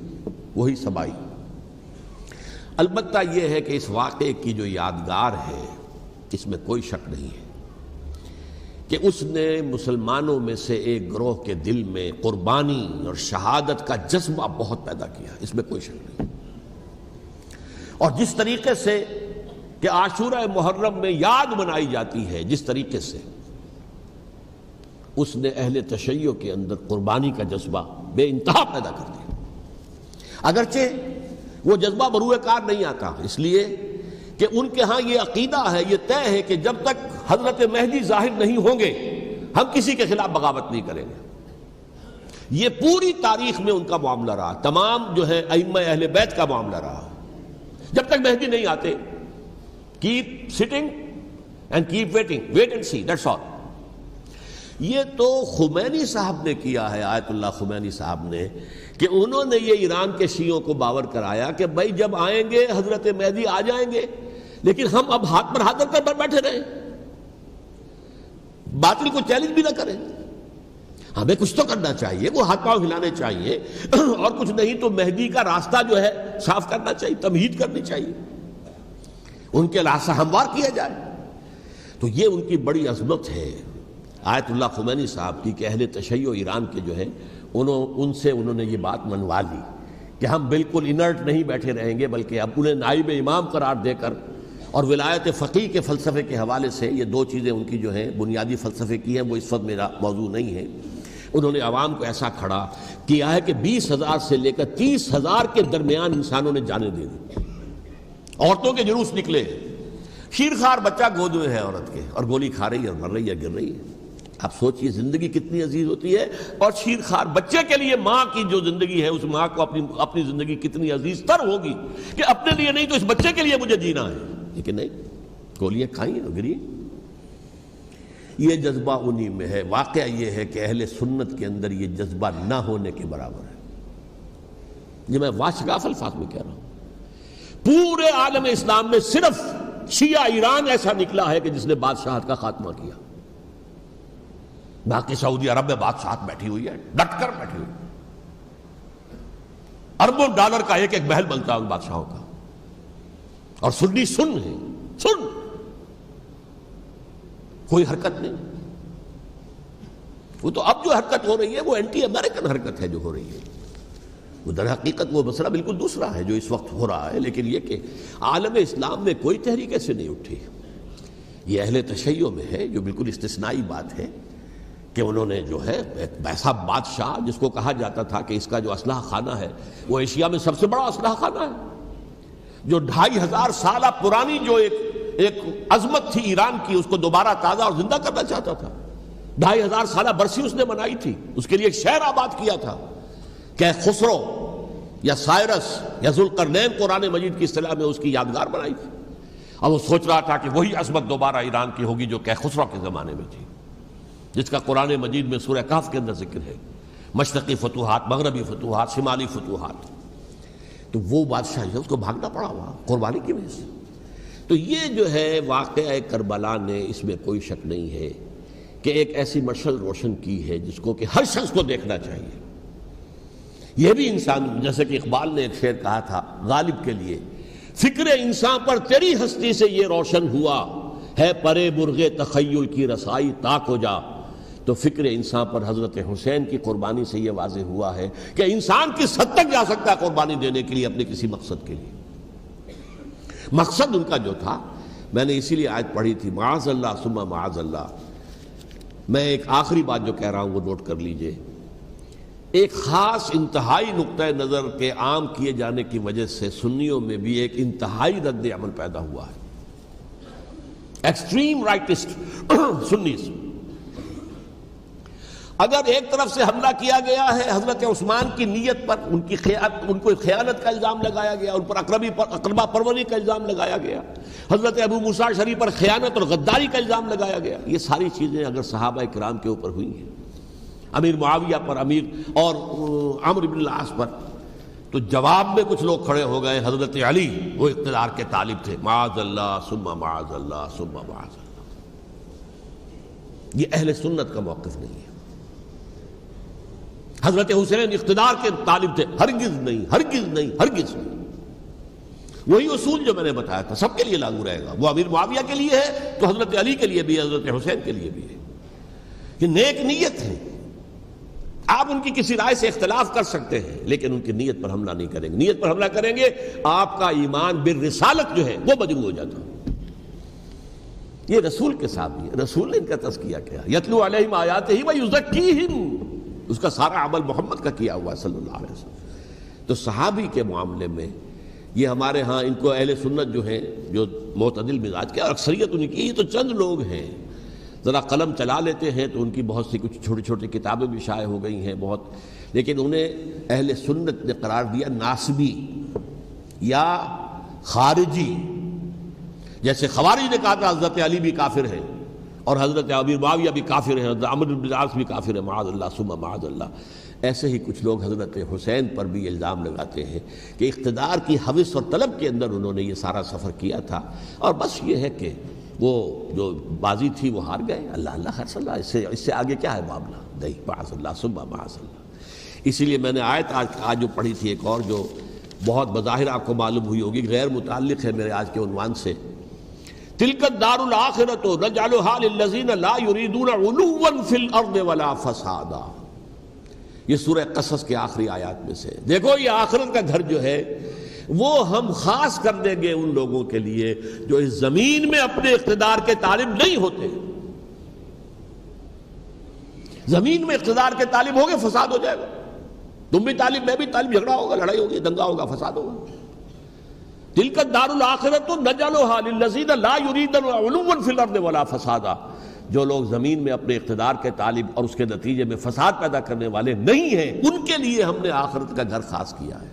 وہی سبائی. البتہ یہ ہے کہ اس واقعے کی جو یادگار ہے اس میں کوئی شک نہیں ہے کہ اس نے مسلمانوں میں سے ایک گروہ کے دل میں قربانی اور شہادت کا جذبہ بہت پیدا کیا, اس میں کوئی شک نہیں. اور جس طریقے سے کہ عاشورہ محرم میں یاد منائی جاتی ہے, جس طریقے سے اس نے اہل تشیع کے اندر قربانی کا جذبہ بے انتہا پیدا کر دیا. اگرچہ وہ جذبہ بروئے کار نہیں آتا, اس لیے کہ ان کے ہاں یہ عقیدہ ہے, یہ طے ہے کہ جب تک حضرت مہدی ظاہر نہیں ہوں گے ہم کسی کے خلاف بغاوت نہیں کریں گے. یہ پوری تاریخ میں ان کا معاملہ رہا, تمام جو ہے ائمہ اہل بیت کا معاملہ رہا. جب تک مہدی نہیں آتے, keep sitting and keep waiting, wait and see, that's all. یہ تو خمینی صاحب نے کیا ہے, آیت اللہ خمینی صاحب نے, کہ انہوں نے یہ ایران کے شیعوں کو باور کرایا کہ بھائی جب آئیں گے حضرت مہدی آ جائیں گے, لیکن ہم اب ہاتھ پر ہاتھ رکھ کر بیٹھے رہیں, باطل کو چیلنج بھی نہ کریں. ہمیں کچھ تو کرنا چاہیے, وہ ہاتھ پاؤں ہلانے چاہیے, اور کچھ نہیں تو مہدی کا راستہ جو ہے صاف کرنا چاہیے, تمہید کرنی چاہیے, ان کے راستہ ہموار کیا جائے. تو یہ ان کی بڑی عظمت ہے آیت اللہ خمینی صاحب کی کہ اہل تشیع ایران کے جو ہے ان سے انہوں نے یہ بات منوا لی کہ ہم بالکل انرٹ نہیں بیٹھے رہیں گے, بلکہ اب انہیں نائب امام قرار دے کر, اور ولایت فقیہ کے فلسفے کے حوالے سے, یہ دو چیزیں ان کی جو ہیں بنیادی فلسفے کی ہیں, وہ اس وقت میرا موضوع نہیں ہے. انہوں نے عوام کو ایسا کھڑا کیا ہے کہ 20,000 سے لے کر 30,000 کے درمیان انسانوں نے جانیں دے دی. عورتوں کے جلوس نکلے, شیرخوار بچہ گود میں ہے عورت کے, اور گولی کھا رہی ہے اور مر رہی ہے, گر رہی ہے. آپ سوچئے زندگی کتنی عزیز ہوتی ہے, اور شیرخوار بچے کے لیے ماں کی جو زندگی ہے, اس ماں کو اپنی زندگی کتنی عزیز تر ہوگی کہ اپنے لیے نہیں تو اس بچے کے لیے مجھے جینا ہے. لیکن نہیں, گولیاں کھائیں اور گری. یہ جذبہ انہی میں ہے. واقعہ یہ ہے کہ اہل سنت کے اندر یہ جذبہ نہ ہونے کے برابر ہے. یہ میں واشگاف الفاظ میں کہہ رہا ہوں. پورے عالم اسلام میں صرف شیعہ ایران ایسا نکلا ہے کہ جس نے بادشاہت کا خاتمہ کیا. باقی سعودی عرب میں بادشاہت بیٹھی ہوئی ہے، ڈٹ کر بیٹھی ہوئی. اربوں ڈالر کا ایک ایک محل بنتا ہے ان بادشاہوں کا، اور سنی سن ہے، سن، کوئی حرکت نہیں. وہ تو اب جو حرکت ہو رہی ہے وہ اینٹی امریکن حرکت ہے جو ہو رہی ہے. وہ در حقیقت وہ مسئلہ بالکل دوسرا ہے جو اس وقت ہو رہا ہے، لیکن یہ کہ عالم اسلام میں کوئی تحریک ایسے نہیں اٹھی. یہ اہل تشیع میں ہے جو بالکل استثنائی بات ہے کہ انہوں نے جو ہے ایک ایسا بادشاہ جس کو کہا جاتا تھا کہ اس کا جو اسلحہ خانہ ہے وہ ایشیا میں سب سے بڑا اسلحہ خانہ ہے، جو 2500 سالہ پرانی جو ایک عظمت تھی ایران کی اس کو دوبارہ تازہ اور زندہ کرنا چاہتا تھا. 2500 سالہ برسی اس نے منائی تھی، اس کے لیے ایک شہر آباد کیا تھا کہ خسرو یا سائرس یا ذوالقرنین قرآن مجید کی اصطلاح میں اس کی یادگار بنائی تھی. اور وہ سوچ رہا تھا کہ وہی عظمت دوبارہ ایران کی ہوگی جو کہ خسرو کے زمانے میں تھی، جس کا قرآن مجید میں سورہ کہف کے اندر ذکر ہے. مشرقی فتوحات، مغربی فتوحات، شمالی فتوحات. تو وہ بادشاہ ہے اس کو بھاگنا پڑا ہوا قربانی کی وجہ سے. تو یہ جو ہے واقعہ کربلا نے، اس میں کوئی شک نہیں ہے کہ ایک ایسی مشعل روشن کی ہے جس کو کہ ہر شخص کو دیکھنا چاہیے. یہ بھی انسان، جیسے کہ اقبال نے ایک شعر کہا تھا غالب کے لیے، فکر انسان پر تیری ہستی سے یہ روشن ہوا ہے پرے مرغ تخیل کی رسائی تاک ہو جا. تو فکر انسان پر حضرت حسین کی قربانی سے یہ واضح ہوا ہے کہ انسان کس حد تک جا سکتا ہے قربانی دینے کے لیے اپنے کسی مقصد کے لیے. مقصد ان کا جو تھا، میں نے اسی لیے آیت پڑھی تھی، معاذ اللہ ثم معاذ اللہ. میں ایک آخری بات جو کہہ رہا ہوں وہ نوٹ کر لیجئے. ایک خاص انتہائی نقطۂ نظر کے عام کیے جانے کی وجہ سے سنیوں میں بھی ایک انتہائی رد عمل پیدا ہوا ہے. Extreme rightist سنیز. اگر ایک طرف سے حملہ کیا گیا ہے حضرت عثمان کی نیت پر، ان کو خیانت کا الزام لگایا گیا، ان پر اقربا پروری کا الزام لگایا گیا، حضرت ابو موسیٰ شریف پر خیانت اور غداری کا الزام لگایا گیا، یہ ساری چیزیں اگر صحابہ کرام کے اوپر ہوئی ہیں، امیر معاویہ پر، امیر اور عمرو بن العاص پر، تو جواب میں کچھ لوگ کھڑے ہو گئے. حضرت علی وہ اقتدار کے طالب تھے، معاذ اللہ ثم معاذ اللہ ثم معاذ اللہ. یہ اہل سنت کا موقف نہیں ہے. حضرت حسین اقتدار کے طالب تھے، ہرگز نہیں، ہرگز نہیں، ہرگز نہیں. وہی اصول جو میں نے بتایا تھا سب کے لیے لاگو رہے گا. وہ امیر معاویہ کے لیے ہے تو حضرت علی کے لیے بھی ہے، حضرت حسین کے لیے بھی ہے. یہ نیک نیت ہے. آپ ان کی کسی رائے سے اختلاف کر سکتے ہیں لیکن ان کی نیت پر حملہ نہیں کریں گے. نیت پر حملہ کریں گے آپ کا ایمان بالرسالت جو ہے وہ مجروح ہو جاتا. یہ رسول کے ساتھ بھی ہے. رسول نے ان کا تزکیہ کیا، یتلو علیہم آیاتہ ویزکیہم، اس کا سارا عمل محمد کا کیا ہوا ہے صلی اللہ علیہ وسلم. تو صحابی کے معاملے میں یہ ہمارے ہاں ان کو اہل سنت جو ہیں جو معتدل مزاج کے، اور اکثریت ان کی، یہ تو چند لوگ ہیں ذرا قلم چلا لیتے ہیں تو ان کی بہت سی کچھ چھوٹی چھوٹی کتابیں بھی شائع ہو گئی ہیں بہت، لیکن انہیں اہل سنت نے قرار دیا ناسبی یا خارجی. جیسے خوارج نے کہا تھا حضرت علی بھی کافر ہیں اور حضرت امیر معاویہ بھی کافر ہیں، حضرت عمرو بن العاص بھی کافر ہیں، معاذ اللہ ثم معاذ اللہ. ایسے ہی کچھ لوگ حضرت حسین پر بھی الزام لگاتے ہیں کہ اقتدار کی ہوس اور طلب کے اندر انہوں نے یہ سارا سفر کیا تھا، اور بس یہ ہے کہ وہ جو بازی تھی وہ ہار گئے. اللہ اللہ خیر صلی اللہ، اس سے آگے کیا ہے معاملہ؟ نہیں، معاذ اللہ ثم معاذ اللہ. اسی لیے میں نے آیت آج جو پڑھی تھی ایک اور جو بہت بظاہر آپ کو معلوم ہوئی ہوگی، غیر متعلق ہے میرے آج کے عنوان سے، تلک الدار الآخرۃ نجعلھا للذین لا یریدون علوا فی الارض ولا فسادا. یہ سورہ قصص کے آخری آیات میں سے. دیکھو یہ آخرت کا گھر جو ہے وہ ہم خاص کر دیں گے ان لوگوں کے لیے جو اس زمین میں اپنے اقتدار کے طالب نہیں ہوتے. زمین میں اقتدار کے طالب ہوگے فساد ہو جائے گا. تم بھی طالب، میں بھی طالب، جھگڑا ہوگا، لڑائی ہوگی، دنگا ہوگا، فساد ہوگا. تلک الدار الآخرۃ نجعلھا للذین لا یریدون علوا فی الارض ولا فسادا. جو لوگ زمین میں اپنے اقتدار کے طالب اور اس کے نتیجے میں فساد پیدا کرنے والے نہیں ہیں، ان کے لیے ہم نے آخرت کا گھر خاص کیا ہے.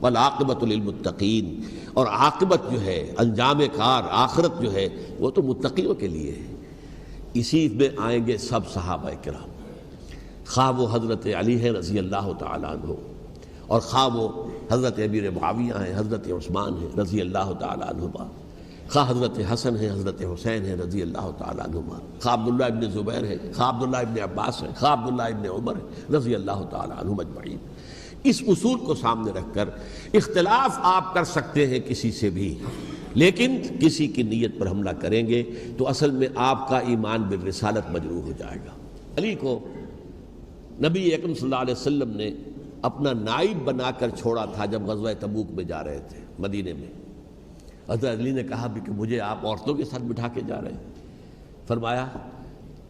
والعاقبۃ للمتقین، اور عاقبت جو ہے، انجام کار، آخرت جو ہے وہ تو متقیوں کے لیے ہے. اسی میں آئیں گے سب صحابہ کرام، خواہ وہ حضرت علی ہے رضی اللہ تعالیٰ عنہ، اور خواہ وہ حضرت امیر معاویہ ہیں، حضرت عثمان ہیں رضی اللہ تعالیٰ عنہما، خواہ حضرت حسن ہیں، حضرت حسین ہیں رضی اللہ تعالیٰ عنہما، خواہ عبداللہ ابن زبیر ہے، خواہ عبداللہ ابن عباس ہے، خواہ عبداللہ ابن عمر ہے رضی اللہ تعالیٰ عنہم اجمعین۔ اس اصول کو سامنے رکھ کر اختلاف آپ کر سکتے ہیں کسی سے بھی، لیکن کسی کی نیت پر حملہ کریں گے تو اصل میں آپ کا ایمان بالرسالت مجروح ہو جائے گا۔ علی کو نبی اکرم صلی اللہ علیہ وسلم نے اپنا نائب بنا کر چھوڑا تھا جب غزوہ تبوک میں جا رہے تھے مدینے میں۔ حضرت علی نے کہا بھی کہ مجھے آپ عورتوں کے ساتھ بٹھا کے جا رہے ہیں۔ فرمایا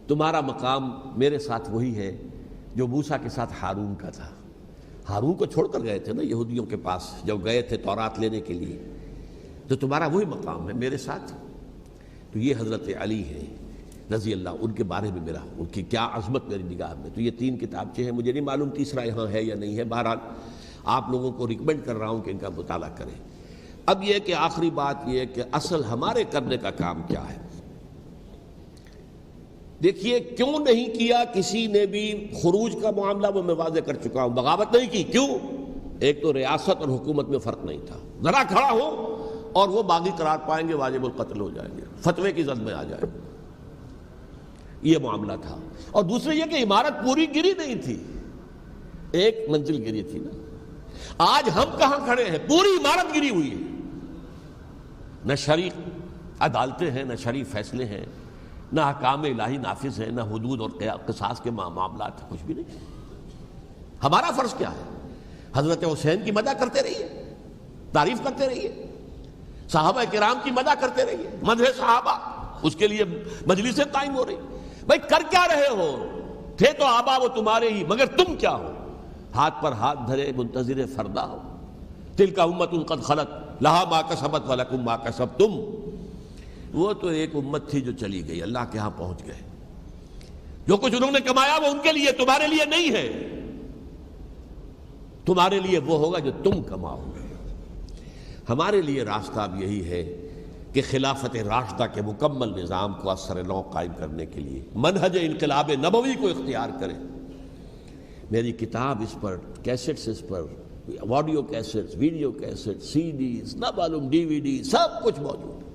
تمہارا مقام میرے ساتھ وہی ہے جو موسیٰ کے ساتھ ہارون کا تھا۔ ہارون کو چھوڑ کر گئے تھے نا یہودیوں کے پاس جب گئے تھے تورات لینے کے لیے، تو تمہارا وہی مقام ہے میرے ساتھ۔ تو یہ حضرت علی ہیں رضی اللہ، ان کے بارے میں میرا ان کی کیا عظمت میری نگاہ میں۔ تو یہ 3 کتابچے ہیں، مجھے نہیں معلوم تیسرا یہاں ہے یا نہیں ہے، بہرحال آپ لوگوں کو ریکمینڈ کر رہا ہوں کہ ان کا مطالعہ کریں۔ اب یہ کہ آخری بات یہ کہ اصل ہمارے کرنے کا کام کیا ہے۔ دیکھیے کیوں نہیں کیا کسی نے بھی خروج کا معاملہ، وہ میں واضح کر چکا ہوں، بغاوت نہیں کی۔ کیوں؟ ایک تو ریاست اور حکومت میں فرق نہیں تھا، ذرا کھڑا ہو اور وہ باغی قرار پائیں گے، واجب القتل ہو جائیں گے، فتوے کی زد میں آ جائیں گے، یہ معاملہ تھا۔ اور دوسرے یہ کہ عمارت پوری گری نہیں تھی، ایک منزل گری تھی نا۔ آج ہم کہاں کھڑے ہیں؟ پوری عمارت گری ہوئی ہے، نہ شرعی عدالتیں ہیں، نہ شرعی فیصلے ہیں، نہ احکام الہی نافذ ہیں، نہ حدود اور قصاص کے معاملات، کچھ بھی نہیں۔ ہمارا فرض کیا ہے؟ حضرت حسین کی مدح کرتے رہیے، تعریف کرتے رہیے، صحابہ کرام کی مدح کرتے رہیے، مدح صحابہ، اس کے لیے مجلسیں قائم ہو رہی۔ بھائی کر کیا رہے ہو؟ تھے تو آبا وہ تمہارے ہی، مگر تم کیا ہو؟ ہاتھ پر ہاتھ دھرے منتظر فردا ہو۔ تلک امۃ قد خلت لہا ما کسبت ولکم ما کسبتم۔ وہ تو ایک امت تھی جو چلی گئی، اللہ کے ہاں پہنچ گئے۔ جو کچھ انہوں نے کمایا وہ ان کے لیے، تمہارے لیے نہیں ہے۔ تمہارے لیے وہ ہوگا جو تم کماؤ گے۔ ہمارے لیے راستہ اب یہی ہے کہ خلافت راشدہ کے مکمل نظام کو اثر نو قائم کرنے کے لیے منہج انقلاب نبوی کو اختیار کریں۔ میری کتاب اس پر، کیسٹس اس پر، آڈیو کیسٹس، ویڈیو کیسٹس، سی ڈیز، نہ معلوم ڈی وی ڈی، سب کچھ موجود ہے۔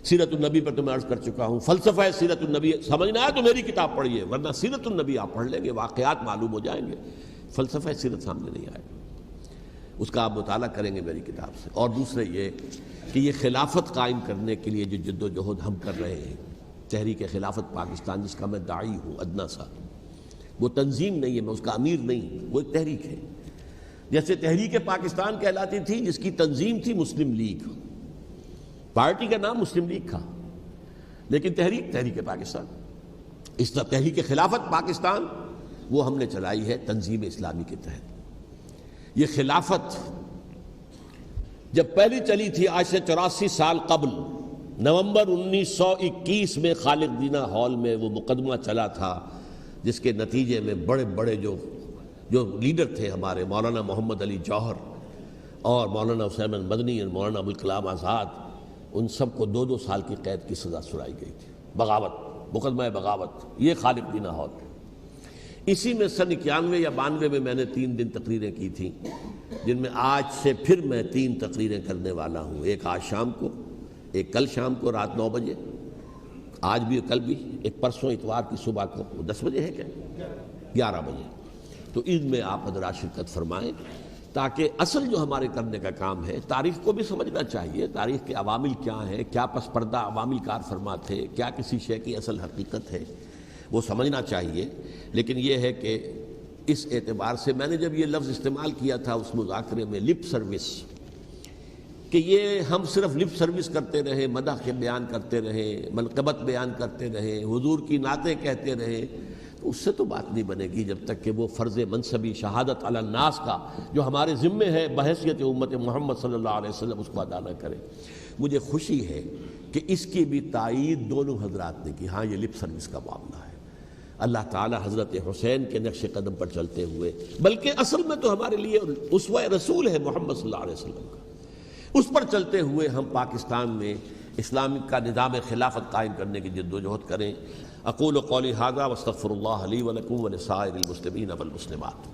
سیرت النبی پر تو میں عرض کر چکا ہوں، فلسفہ سیرت النبی سمجھنا ہے تو میری کتاب پڑھیے، ورنہ سیرت النبی آپ پڑھ لیں گے، واقعات معلوم ہو جائیں گے، فلسفہ سیرت سامنے نہیں آئے گا۔ اس کا آپ مطالعہ کریں گے میری کتاب سے۔ اور دوسرے یہ کہ یہ خلافت قائم کرنے کے لیے جو جد و جہد ہم کر رہے ہیں، تحریک خلافت پاکستان جس کا میں داعی ہوں ادنا سا، وہ تنظیم نہیں ہے، میں اس کا امیر نہیں، وہ ایک تحریک ہے۔ جیسے تحریک پاکستان کہلاتی تھی جس کی تنظیم تھی مسلم لیگ، پارٹی کا نام مسلم لیگ تھا، لیکن تحریک پاکستان۔ اس طرح تحریک خلافت پاکستان وہ ہم نے چلائی ہے تنظیم اسلامی کے تحت۔ یہ خلافت جب پہلی چلی تھی آج سے 84 سال قبل، نومبر 1921 میں خالد دینہ ہال میں وہ مقدمہ چلا تھا، جس کے نتیجے میں بڑے بڑے جو لیڈر تھے ہمارے، مولانا محمد علی جوہر اور مولانا حسین مدنی اور مولانا ابوالکلام آزاد، ان سب کو 2 سال کی قید کی سزا سنائی گئی تھی، بغاوت، مقدمہ بغاوت، یہ خالد دینہ ہال۔ اسی میں سن 91 یا 92 میں میں نے 3 دن تقریریں کی تھیں، جن میں آج سے پھر میں 3 تقریریں کرنے والا ہوں، ایک آج شام کو، ایک کل شام کو رات 9 بجے، آج بھی کل بھی، ایک پرسوں اتوار کی صبح کو 10 بجے ہے کیا 11 بجے۔ تو ان میں آپ حضرات شرکت فرمائیں تاکہ اصل جو ہمارے کرنے کا کام ہے، تاریخ کو بھی سمجھنا چاہیے، تاریخ کے عوامل کیا ہیں، کیا پس پردہ عوامل کار فرما تھے، کیا کسی شے کی اصل حقیقت ہے، وہ سمجھنا چاہیے۔ لیکن یہ ہے کہ اس اعتبار سے میں نے جب یہ لفظ استعمال کیا تھا اس مذاکرے میں، لپ سروس، کہ یہ ہم صرف لپ سروس کرتے رہیں، مدح کے بیان کرتے رہیں، منقبت بیان کرتے رہیں، حضور کی نعتیں کہتے رہیں، تو اس سے تو بات نہیں بنے گی جب تک کہ وہ فرض منصبی شہادت علی الناس کا جو ہمارے ذمے ہے بحیثیت امت محمد صلی اللہ علیہ وسلم، اس کو ادا نہ کریں۔ مجھے خوشی ہے کہ اس کی بھی تائید دونوں حضرات نے کی، ہاں یہ لپ سروس کا معاملہ ہے۔ اللہ تعالی حضرت حسین کے نقش قدم پر چلتے ہوئے، بلکہ اصل میں تو ہمارے لیے اسوہ رسول ہے محمد صلی اللہ علیہ وسلم کا، اس پر چلتے ہوئے ہم پاکستان میں اسلام کا نظام خلافت قائم کرنے کی جد و جہد کریں۔ اقول قولی ھذا واستغفر اللہ لی ولکم ولسائر المسلمین والمسلمات۔